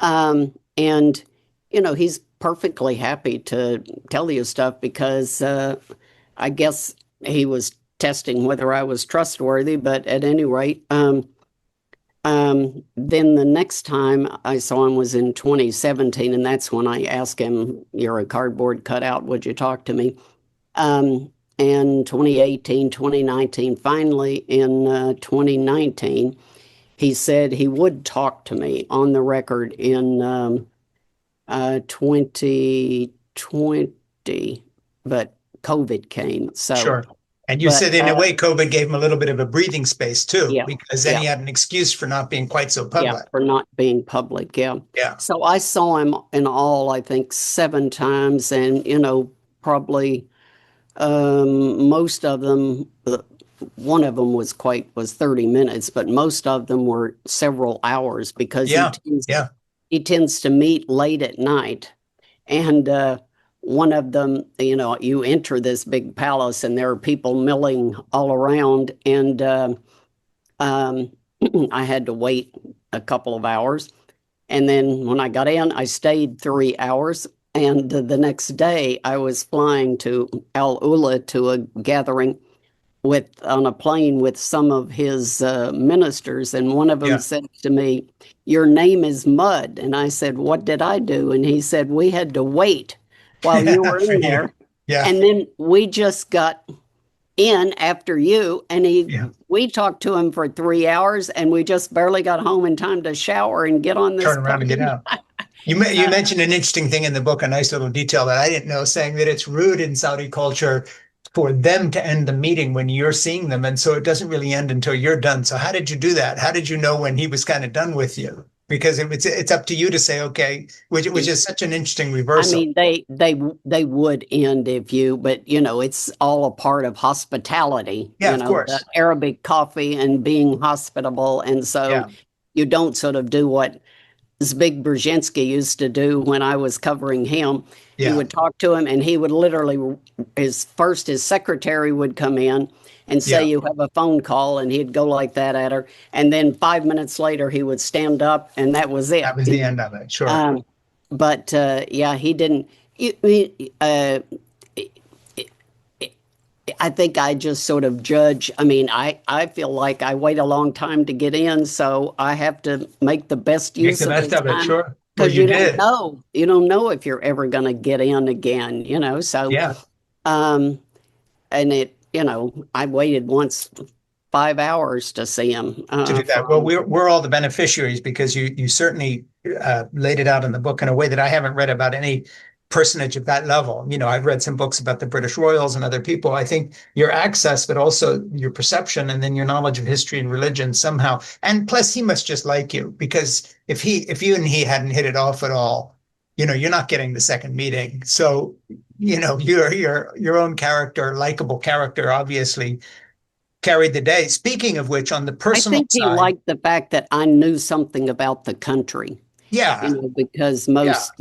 and he's perfectly happy to tell you stuff because I guess he was testing whether I was trustworthy. But at any rate, then the next time I saw him was in 2017, and that's when I asked him, "You're a cardboard cutout. Would you talk to me?" Um, and 2018, 2019, finally in 2019, he said he would talk to me on the record in 2020, but COVID came. So, Sure. And you but said in a way, COVID gave him a little bit of a breathing space too, yeah, because then yeah, he had an excuse for not being quite so yeah, public. for not being public. Yeah. Yeah. So I saw him in all, I think, 7 times, and probably most of them. One of them was 30 minutes, but most of them were several hours because Yeah. Yeah. he tends to meet late at night. And one of them, you enter this big palace and there are people milling all around. And um, I had to wait a couple of hours. And then when I got in, I stayed 3 hours. And the next day, I was flying to Al Ula to a gathering on a plane with some of his ministers, and one of them Yeah. said to me, "Your name is Mud." And I said, "What did I do?" And he said, "We had to wait while you were For in you. there, Yeah. and then we just got in after you." And Yeah. we talked to him for 3 hours, and we just barely got home in time to shower and get on this Turn around and get plane. out. You mentioned an interesting thing in the book, a nice little detail that I didn't know, saying that it's rude in Saudi culture for them to end the meeting when you're seeing them. And so it doesn't really end until you're done. So how did you do that? How did you know when he was kind of done with you? Because it's up to you to say, okay, which is such an interesting I reversal. mean, they would end if you, but it's all a part of hospitality, Yeah, of the course. Arabic coffee and being hospitable. And so Yeah. you don't sort of do what Zbig Brzezinski used to do when I was covering him. He Yeah. would talk to him, and he would literally, his secretary would come in and say, Yeah. "You have a phone call," and he'd go like that at her. And then 5 minutes later, he would stand up, and that was it. That was the end of it. Sure. But yeah, he didn't. I think I just sort of judge. I mean, I feel like I wait a long time to get in, so I have to make the best Make use the of best his of it. time Sure. Well, because you did. you don't know if you're ever going to get in again, so Yeah. um and I waited once 5 hours to see him To do that. Well, from. we're all the beneficiaries because you certainly laid it out in the book in a way that I haven't read about any personage of that level. I've read some books about the British royals and other people. I think your access, but also your perception, and then your knowledge of history and religion somehow. And plus, he must just like you, because if you and he hadn't hit it off at all, you're not getting the second meeting. So, your own character, likable character, obviously carried the day. Speaking of which, on the I personal think he side, liked the fact that I knew something about the country, yeah, because yeah. most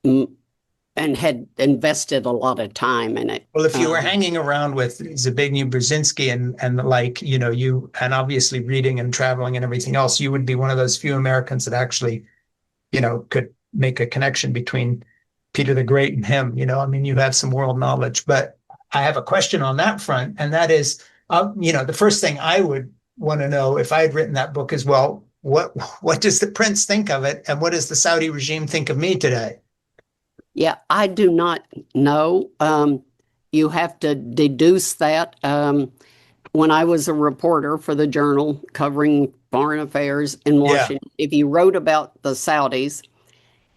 and had invested a lot of time in it. Well, if you were Um, hanging around with Zbigniew Brzezinski and the like, you and obviously reading and traveling and everything else, you would be one of those few Americans that actually, could make a connection between Peter the Great and him. I mean, you have some world knowledge. But I have a question on that front, and that is, the first thing I would want to know if I had written that book is, well, what does the prince think of it, and what does the Saudi regime think of me today? yeah, I do not know. You have to deduce that. When I was a reporter for the Journal covering foreign affairs in Yeah, Washington, if you wrote about the Saudis,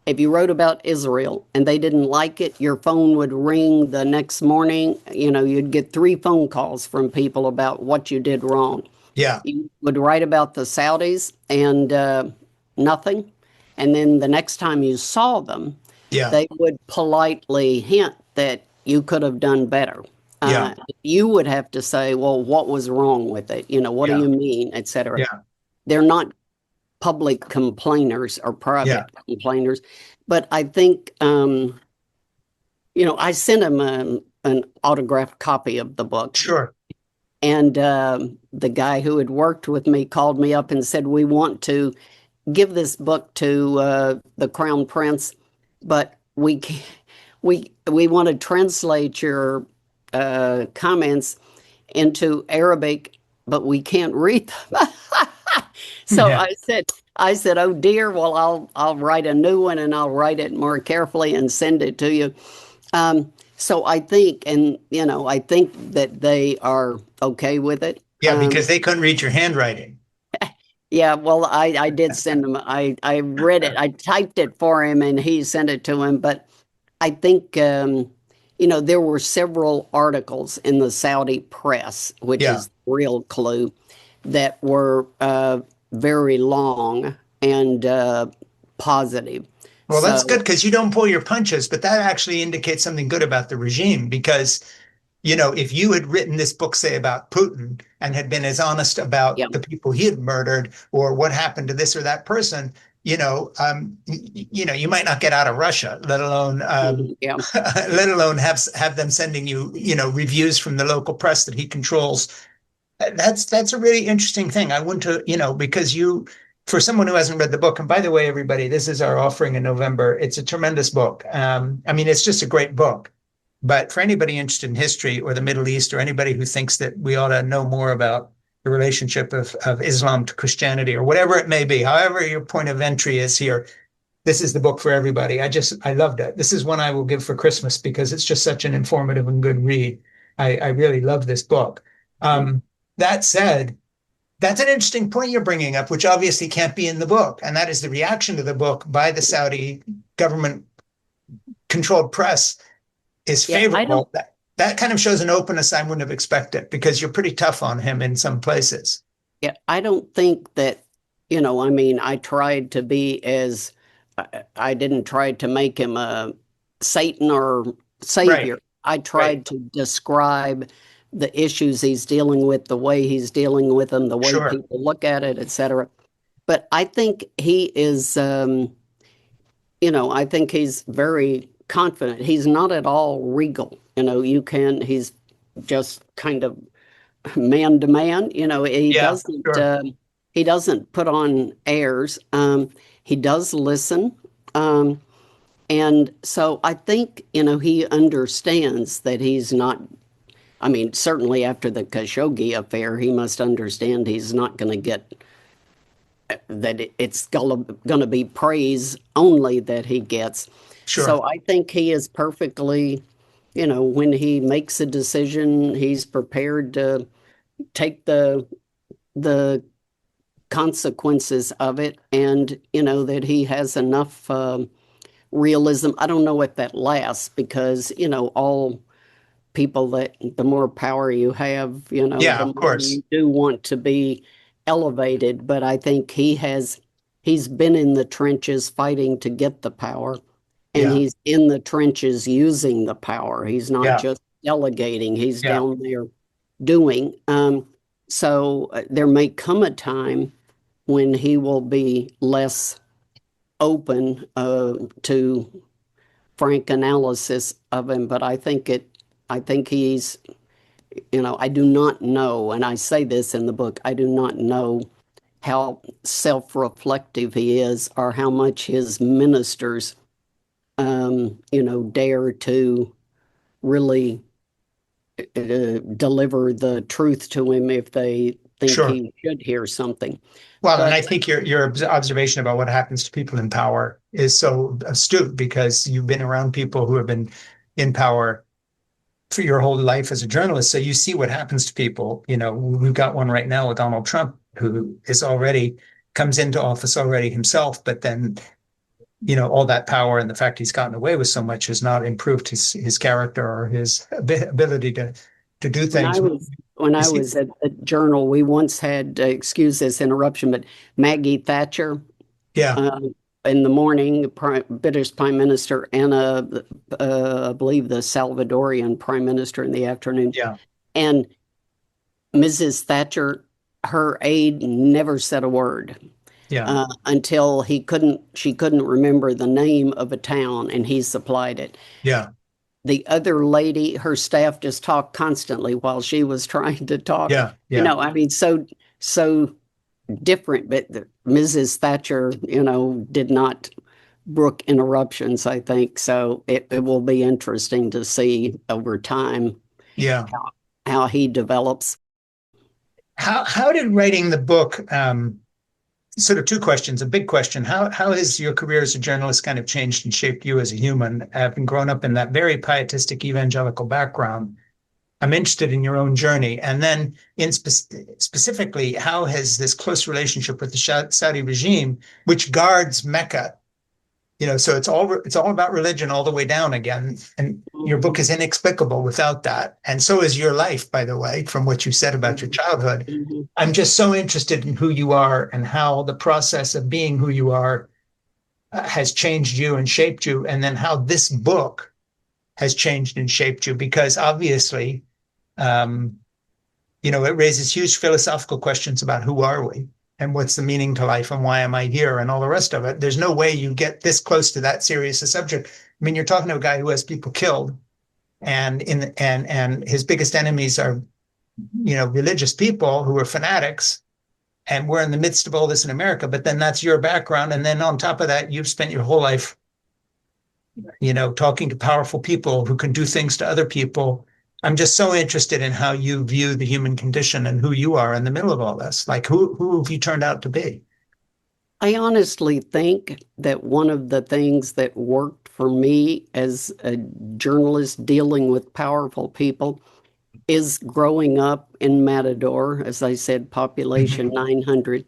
if you wrote about Israel and they didn't like it, your phone would ring the next morning. You'd get 3 phone calls from people about what you did wrong. yeah, You would write about the Saudis and nothing. And then the next time you saw them, yeah, they would politely hint that you could have done better. yeah, You would have to say, well, what was wrong with it? What do yeah, you mean, et cetera. yeah, They're not public complainers or yeah. private complainers. But I think, I sent him an autographed copy of the book. Sure. And the guy who had worked with me called me up and said, we want to give this book to the Crown Prince, but we want to translate your comments into Arabic, but we can't read them. So Yeah. I said, oh dear, well I'll write a new one and I'll write it more carefully and send it to you. So I think, and I think that they are okay with it. Yeah, because they couldn't read your handwriting. Yeah, well, I did send him. I read it. I typed it for him, and he sent it to him. But I think there were several articles in the Saudi press, which Yeah. is the real clue, that were very long and positive. Well, that's So good because you don't pull your punches, but that actually indicates something good about the regime because, if you had written this book, say, about Putin and had been as honest about yeah, the people he had murdered or what happened to this or that person, you might not get out of Russia, let alone yeah, let alone have them sending you, reviews from the local press that he controls. That's a really interesting thing. I want to, because for someone who hasn't read the book, and by the way, everybody, this is our offering in November. It's a tremendous book. I mean, it's just a great book. But for anybody interested in history or the Middle East, or anybody who thinks that we ought to know more about the relationship of Islam to Christianity or whatever it may be, however your point of entry is here, this is the book for everybody. I loved it. This is one I will give for Christmas because it's just such an informative and good read. I really love this book. That said, that's an interesting point you're bringing up, which obviously can't be in the book. And that is the reaction to the book by the Saudi government controlled press is yeah. I don't. favorable. That kind of shows an openness I wouldn't have expected because you're pretty tough on him in some places. Yeah, I don't think that. I mean, I tried to be as. I didn't try to make him a Satan or Right, savior. I right. tried to describe the issues he's dealing with, the way he's dealing with them, the way Sure. people look at it, etc. But I think he is, I think he's very confident. He's not at all regal. He's just kind of man to man. Yeah, sure. He doesn't put on airs. He does listen. Um, and so I think, he understands that he's not, I mean, certainly after the Khashoggi affair, he must understand he's not going to get that it's going to be praise only that he gets. Sure. So I think he is perfectly, when he makes a decision, he's prepared to take the consequences of it, and that he has enough realism. I don't know if that lasts because all people, that the more power you have, Yeah, the of more course. you do want to be elevated. But I think he's been in the trenches fighting to get the power, and Yeah. he's in the trenches using the power. He's not Yeah. just delegating, he's Yeah. down there doing. So there may come a time when he will be less open to frank analysis of him, but I think he's, I do not know, and I say this in the book, I do not know how self-reflective he is or how much his ministers, dare to really deliver the truth to him if they think Sure. he should hear something. Well, and But I think your observation about what happens to people in power is so astute because you've been around people who have been in power for your whole life as a journalist. So you see what happens to people. We've got one right now with Donald Trump, who is already comes into office already himself, but then, all that power and the fact he's gotten away with so much has not improved his character or his ability to do When I things. was when You I see, was at the Journal, we once had, excuse this interruption, but Maggie Thatcher yeah, uh, in the morning, British Prime Minister, and I believe the Salvadorian Prime Minister in the afternoon. yeah, And Mrs. Thatcher, her aide never said a word yeah, until she couldn't remember the name of a town, and he supplied it. yeah, The other lady, her staff just talked constantly while she was trying to talk. yeah, yeah. I mean, so different. But Mrs. Thatcher, did not brook interruptions, I think. So it will be interesting to see over time Yeah. how he develops. How did writing the book, sort of two questions, a big question. How has your career as a journalist kind of changed and shaped you as a human? Having grown up in that very pietistic evangelical background, I'm interested in your own journey. And then specifically, how has this close relationship with the Saudi regime, which guards Mecca, so it's all about religion all the way down again. And your book is inexplicable without that. And so is your life, by the way, from what you said about your childhood. Mhm. I'm just so interested in who you are and how the process of being who you are has changed you and shaped you, and then how this book has changed and shaped you. Because obviously, um, it raises huge philosophical questions about who are we and what's the meaning to life and why am I here and all the rest of it. There's no way you get this close to that serious a subject. I mean, you're talking to a guy who has people killed, and his biggest enemies are, religious people who are fanatics. And we're in the midst of all this in America, but then that's your background. And then on top of that, you've spent your whole life, talking to powerful people who can do things to other people. I'm just so interested in how you view the human condition and who you are in the middle of all this. Like, who have you turned out to be? I honestly think that one of the things that worked for me as a journalist dealing with powerful people is growing up in Matador, as I said, population Mhm. 900.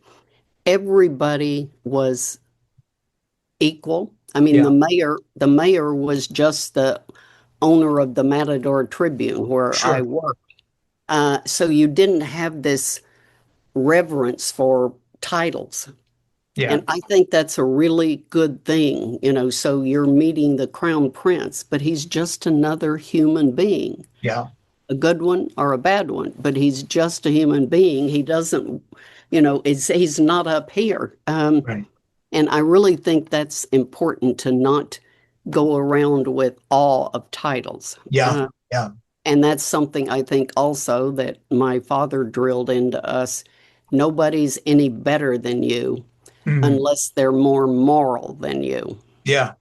Everybody was equal. I mean, Yeah, the mayor was just the owner of the Matador Tribune where I sure. worked. So you didn't have this reverence for titles. Yeah, And I think that's a really good thing, so you're meeting the crown prince, but he's just another human being, yeah, a good one or a bad one, but he's just a human being. He doesn't, he's not up here. right. And I really think that's important to not go around with awe of titles. Yeah, yeah. And that's something I think also that my father drilled into us. Nobody's any better than you Mm, unless they're more moral than you. yeah,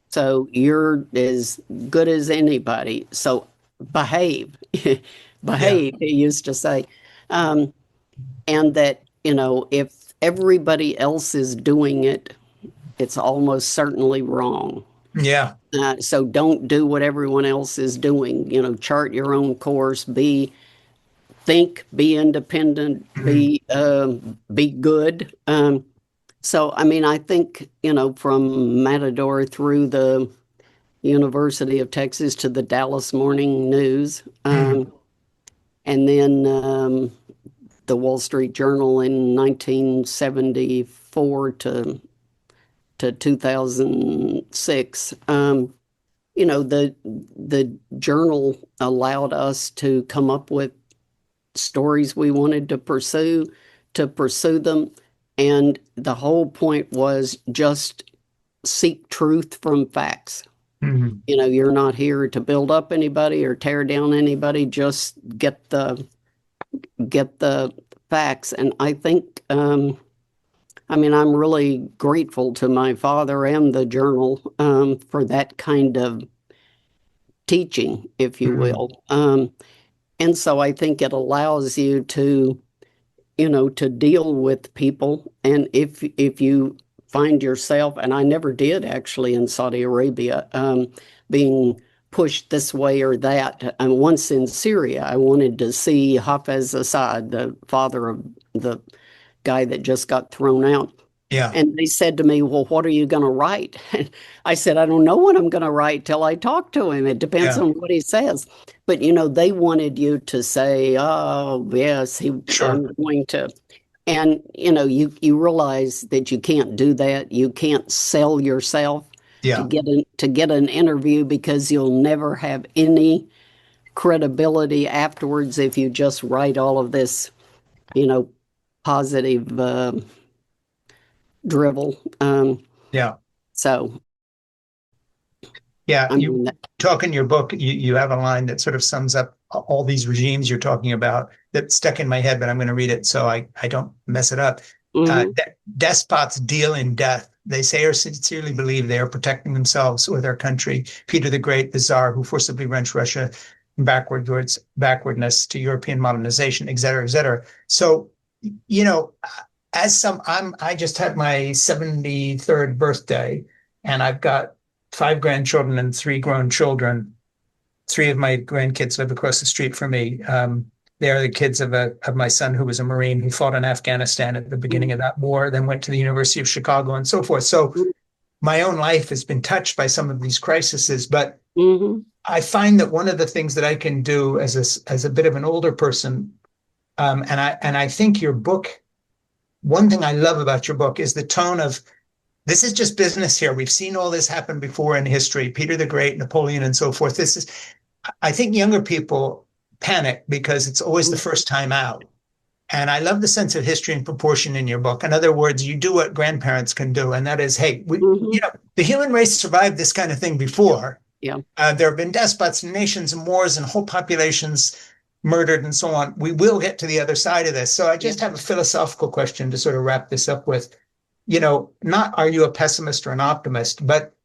So you're as good as anybody. So behave, yeah, behave, he used to say. Um, and that, if everybody else is doing it, it's almost certainly wrong. Yeah. So don't do what everyone else is doing. You know, chart your own course. Be independent. Mhm. Be good. So I mean, I think from Matador through the University of Texas to the Dallas Morning News, Mhm. and then the Wall Street Journal in 1974 to 2006. The journal allowed us to come up with stories we wanted to pursue them, and the whole point was just seek truth from facts. Mhm. You're not here to build up anybody or tear down anybody. Just get the facts. And I think, I mean, I'm really grateful to my father and the journal for that kind of teaching, if you Mhm. will. And so I think it allows you to deal with people. And if you find yourself, and I never did actually in Saudi Arabia, being pushed this way or that. And once in Syria, I wanted to see Hafez Assad, the father of the guy that just got thrown out. Yeah. And they said to me, "Well, what are you going to write?" And I said, "I don't know what I'm going to write till I talk to him. It depends Yeah. on what he says." But they wanted you to say, "Oh, yes, Sure. I'm going to." And you realize that you can't do that. You can't sell yourself to Yeah. get an interview, because you'll never have any credibility afterwards if you just write all of this, you know, positive drivel. Yeah. So Yeah. I You mean, talk in your book, you have a line that sort of sums up all these regimes you're talking about that stuck in my head, but I'm going to read it so I don't mess it up. mhm, Despots deal in death. They say or sincerely believe they are protecting themselves or their country. Peter the Great, the Tsar, who forcibly wrenched Russia backwardness to European modernization, et cetera, et cetera. So, you know, I just had my 73rd birthday, and I've got five grandchildren and three grown children. Three of my grandkids live across the street from me. They are the kids of my son, who was a Marine who fought in Afghanistan at the beginning mhm, of that war, then went to the University of Chicago and so forth. So my own life has been touched by some of these crises, but mhm, I find that one of the things that I can do as a bit of an older person, and I think your book, one thing I love about your book is the tone of, this is just business here. We've seen all this happen before in history, Peter the Great, Napoleon, and so forth. I think younger people panic because it's always the mhm, first time out. And I love the sense of history and proportion in your book. In other words, you do what grandparents can do, and that is, hey, mhm. the human race survived this kind of thing before. Yeah, There have been despots and nations and wars and whole populations murdered and so on. We will get to the other side of this. So I yeah. just have a philosophical question to sort of wrap this up with. Not are you a pessimist or an optimist, but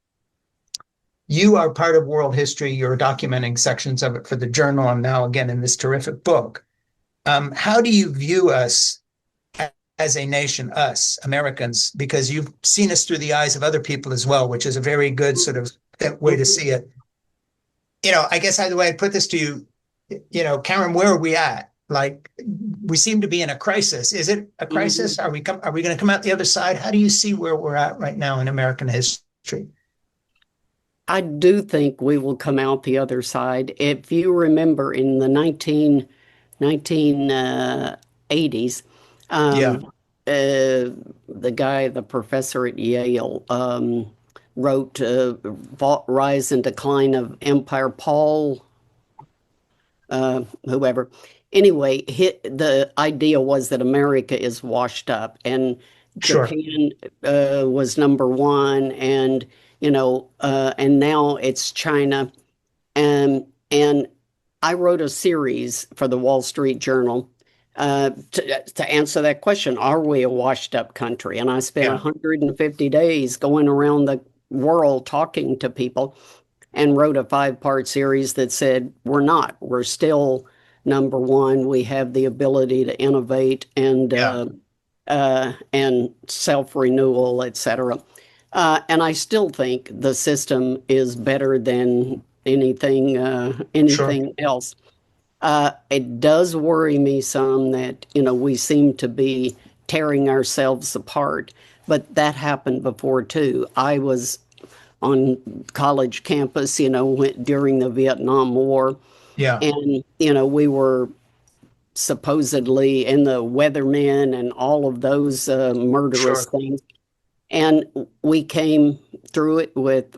you are part of world history. You're documenting sections of it for the journal, and now again in this terrific book. How do you view us as a nation, us Americans? Because you've seen us through the eyes of other people as well, which is a very good sort of way to Mhm. see it. I guess the way I put this to you, Karen, where are we at? Like, we seem to be in a crisis. Is it a crisis? Mhm. Are we going to come out the other side? How do you see where we're at right now in American history? I do think we will come out the other side. If you remember in the 1980s, Yeah, the professor at Yale, wrote Rise and Decline of Empire, Paul, whoever. Anyway, the idea was that America is washed up, and sure. Japan was number one, and now it's China. And I wrote a series for the Wall Street Journal to answer that question: Are we a washed up country? And I spent Yeah, 150 days going around the world talking to people, and wrote a 5-part series that said we're not. We're still number one. We have the ability to innovate, and yeah. and self-renewal, etc. And I still think the system is better than Sure. anything else. It does worry me some that, we seem to be tearing ourselves apart, but that happened before too. I was on college campus, during the Vietnam War, Yeah. and, we were supposedly in the weathermen and all of those murderous Sure. things. And we came through it with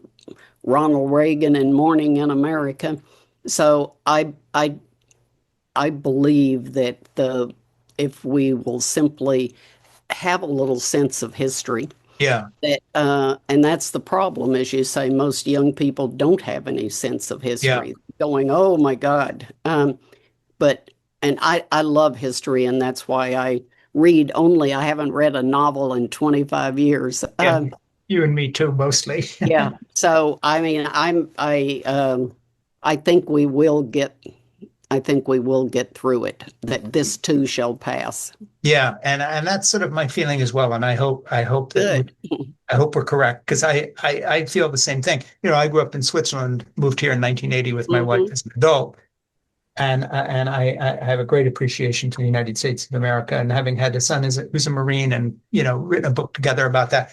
Ronald Reagan and Morning in America. So I believe that if we will simply have a little sense of history, Yeah. and that's the problem, as you say, most young people don't have any sense of Yeah. history. Going, oh my God. But and I love history, and that's why I read only. I haven't read a novel in 25 years. Yeah. You and me too, mostly. Yeah. So I mean, I think we will get. I think we will get through it. That this too shall pass. Yeah, and that's sort of my feeling as well. And I hope that Good. I hope we're correct because I feel the same thing. I grew up in Switzerland, moved here in 1980 with my wife Hmm. as an adult, and I have a great appreciation for the United States of America. And having had a son who's a Marine, and written a book together about that.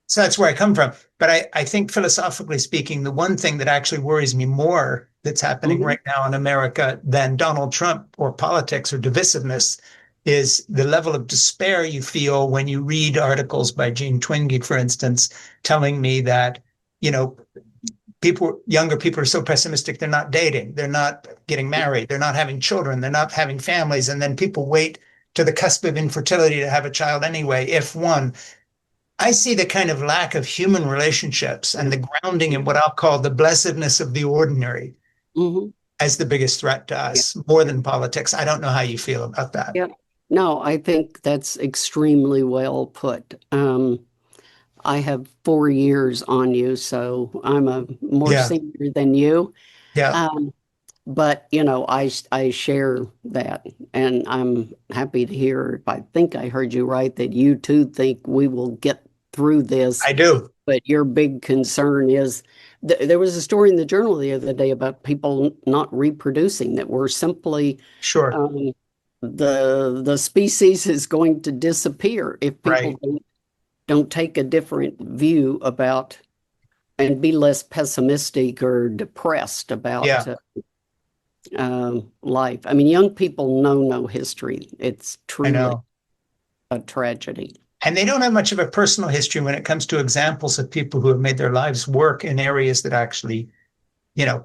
So that's where I come from. But I think philosophically speaking, the one thing that actually worries me more that's happening Hmm. right now in America than Donald Trump or politics or divisiveness is the level of despair you feel when you read articles by Gene Twenge, for instance, telling me that, you know, younger people are so pessimistic, they're not dating, they're not getting married, they're not having children, they're not having families. And then people wait to the cusp of infertility to have a child anyway, if one. I see the kind of lack of human relationships and the grounding in what I'll call the blessedness of the ordinary Hmm. as the biggest threat to Yeah. us, more than politics. I don't know how you feel about that. Yeah. No, I think that's extremely well put. I have 4 years on you, so I'm a more Yeah, senior than you. yeah, Um, but I share that, and I'm happy to hear. If I think I heard you right, that you too think we will get through this. I do. But your big concern is there was a story in the journal the other day about people not reproducing, that we're simply Sure. um, the species is going to disappear if Right. people don't take a different view about and be less pessimistic or depressed about Yeah, life. I mean, young people know no history. It's I truly know. a tragedy. And they don't have much of a personal history when it comes to examples of people who have made their lives work in areas that actually,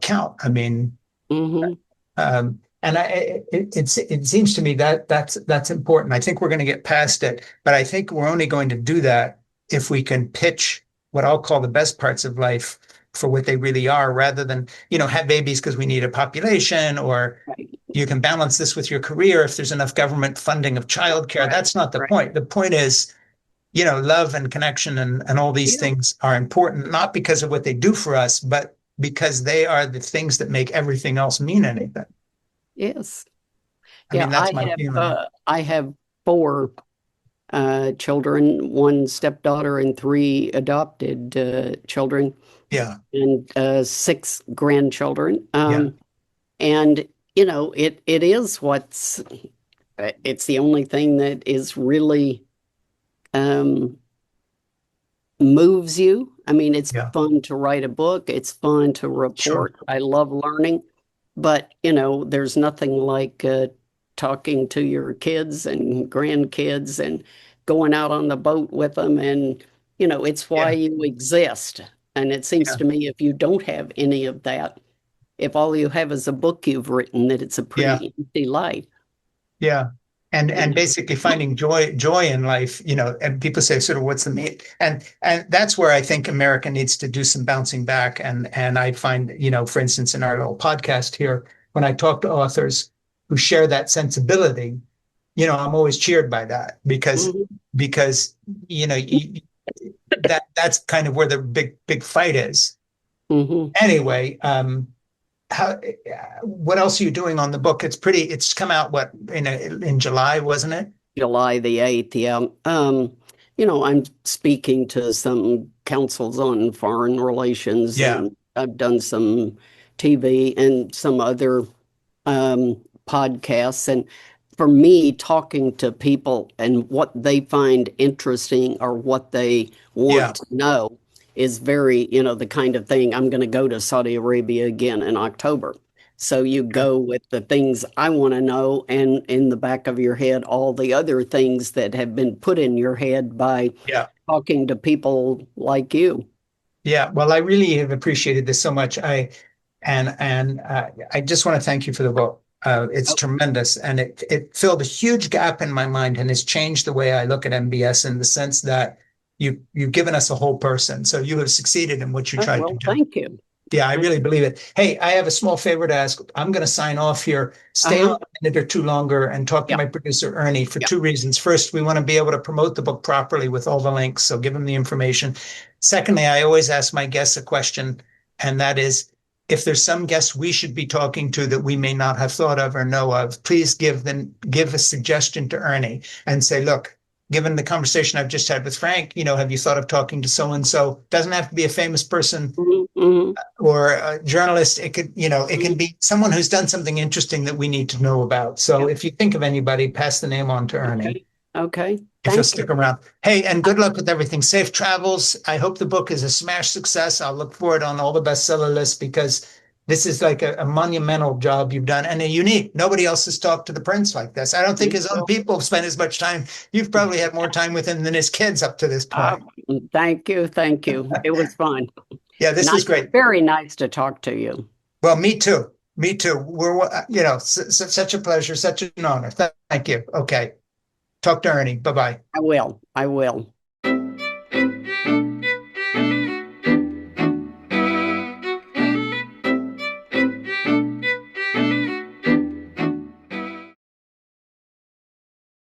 count. I mean, Hmm. and it seems to me that that's important. I think we're going to get past it, but I think we're only going to do that if we can pitch what I'll call the best parts of life for what they really are, rather than have babies because we need a population, or Right, you can balance this with your career if there's enough government funding of childcare. right, That's not the right. point. The point is, love and connection and all these Yeah, things are important, not because of what they do for us, but because they are the things that make everything else mean anything. yes. I mean, Yeah, that's my feeling. I have four children, one stepdaughter and three adopted children, Yeah, and six grandchildren. yeah, And it is it's the only thing that is really um, moves you. I mean, it's yeah, fun to write a book, it's fun to sure. report. I love learning, but there's nothing like talking to your kids and grandkids and going out on the boat with them. And, it's why Yeah, you exist. And it seems yeah, to me if you don't have any of that, if all you have is a book you've written, that it's a yeah, pretty empty life. yeah. And And basically finding joy in life, and people say sort of what's the mean? And that's where I think America needs to do some bouncing back. And I find, for instance, in our little podcast here, when I talk to authors who share that sensibility, I'm always cheered by that Mhm. because you know you, that's kind of where the big fight is. Mhm. Anyway, what else are you doing on the book? It's come out what in July, wasn't it? July the 8th, yeah. I'm speaking to some councils on foreign relations, Yeah, and I've done some TV and some other podcasts. And for me, talking to people and what they find interesting or what they want yeah, to know is very, the kind of thing. I'm going to go to Saudi Arabia again in October. So you good. go with the things I want to know, and in the back of your head, all the other things that have been put in your head by Yeah. talking to people like you. Yeah, well, I really have appreciated this so much. I just want to thank you for the book. It's Oh, tremendous, and it filled a huge gap in my mind and has changed the way I look at MBS in the sense that you've given us a whole person. So you have succeeded in what you tried to well, do. thank you. Yeah, I really believe it. Hey, I have a small favor to ask. I'm going to sign off here. Stay on Uh-huh. a minute or two longer and talk to Yeah. my producer, Ernie, for Yeah. two reasons. First, we want to be able to promote the book properly with all the links, so give them the information. Secondly, I always ask my guests a question, and that is if there's some guests we should be talking to that we may not have thought of or know of, please give a suggestion to Ernie and say, look, given the conversation I've just had with Frank, have you thought of talking to so and so? Doesn't have to be a famous person Mhm, mhm, or a journalist. It can mhm. be someone who's done something interesting that we need to know about. So Yeah. if you think of anybody, pass the name on to Ernie Okay. Okay. if you'll Thank you. stick around. Hey, and good luck with everything. Safe travels. I hope the book is a smash success. I'll look for it on all the bestseller lists because this is like a monumental job you've done and a unique. Nobody else has talked to the prince like this. I don't think his own Well, people have spent as much time. You've probably had more time with him than his kids up to this uh, point. thank you. Thank you. It was fun. Yeah, this was Nice. great. Very nice to talk to you. Well, me too. Me too. Such a pleasure, such an honor. Thank you. Okay. Talk to Ernie. Bye bye. I will. I will.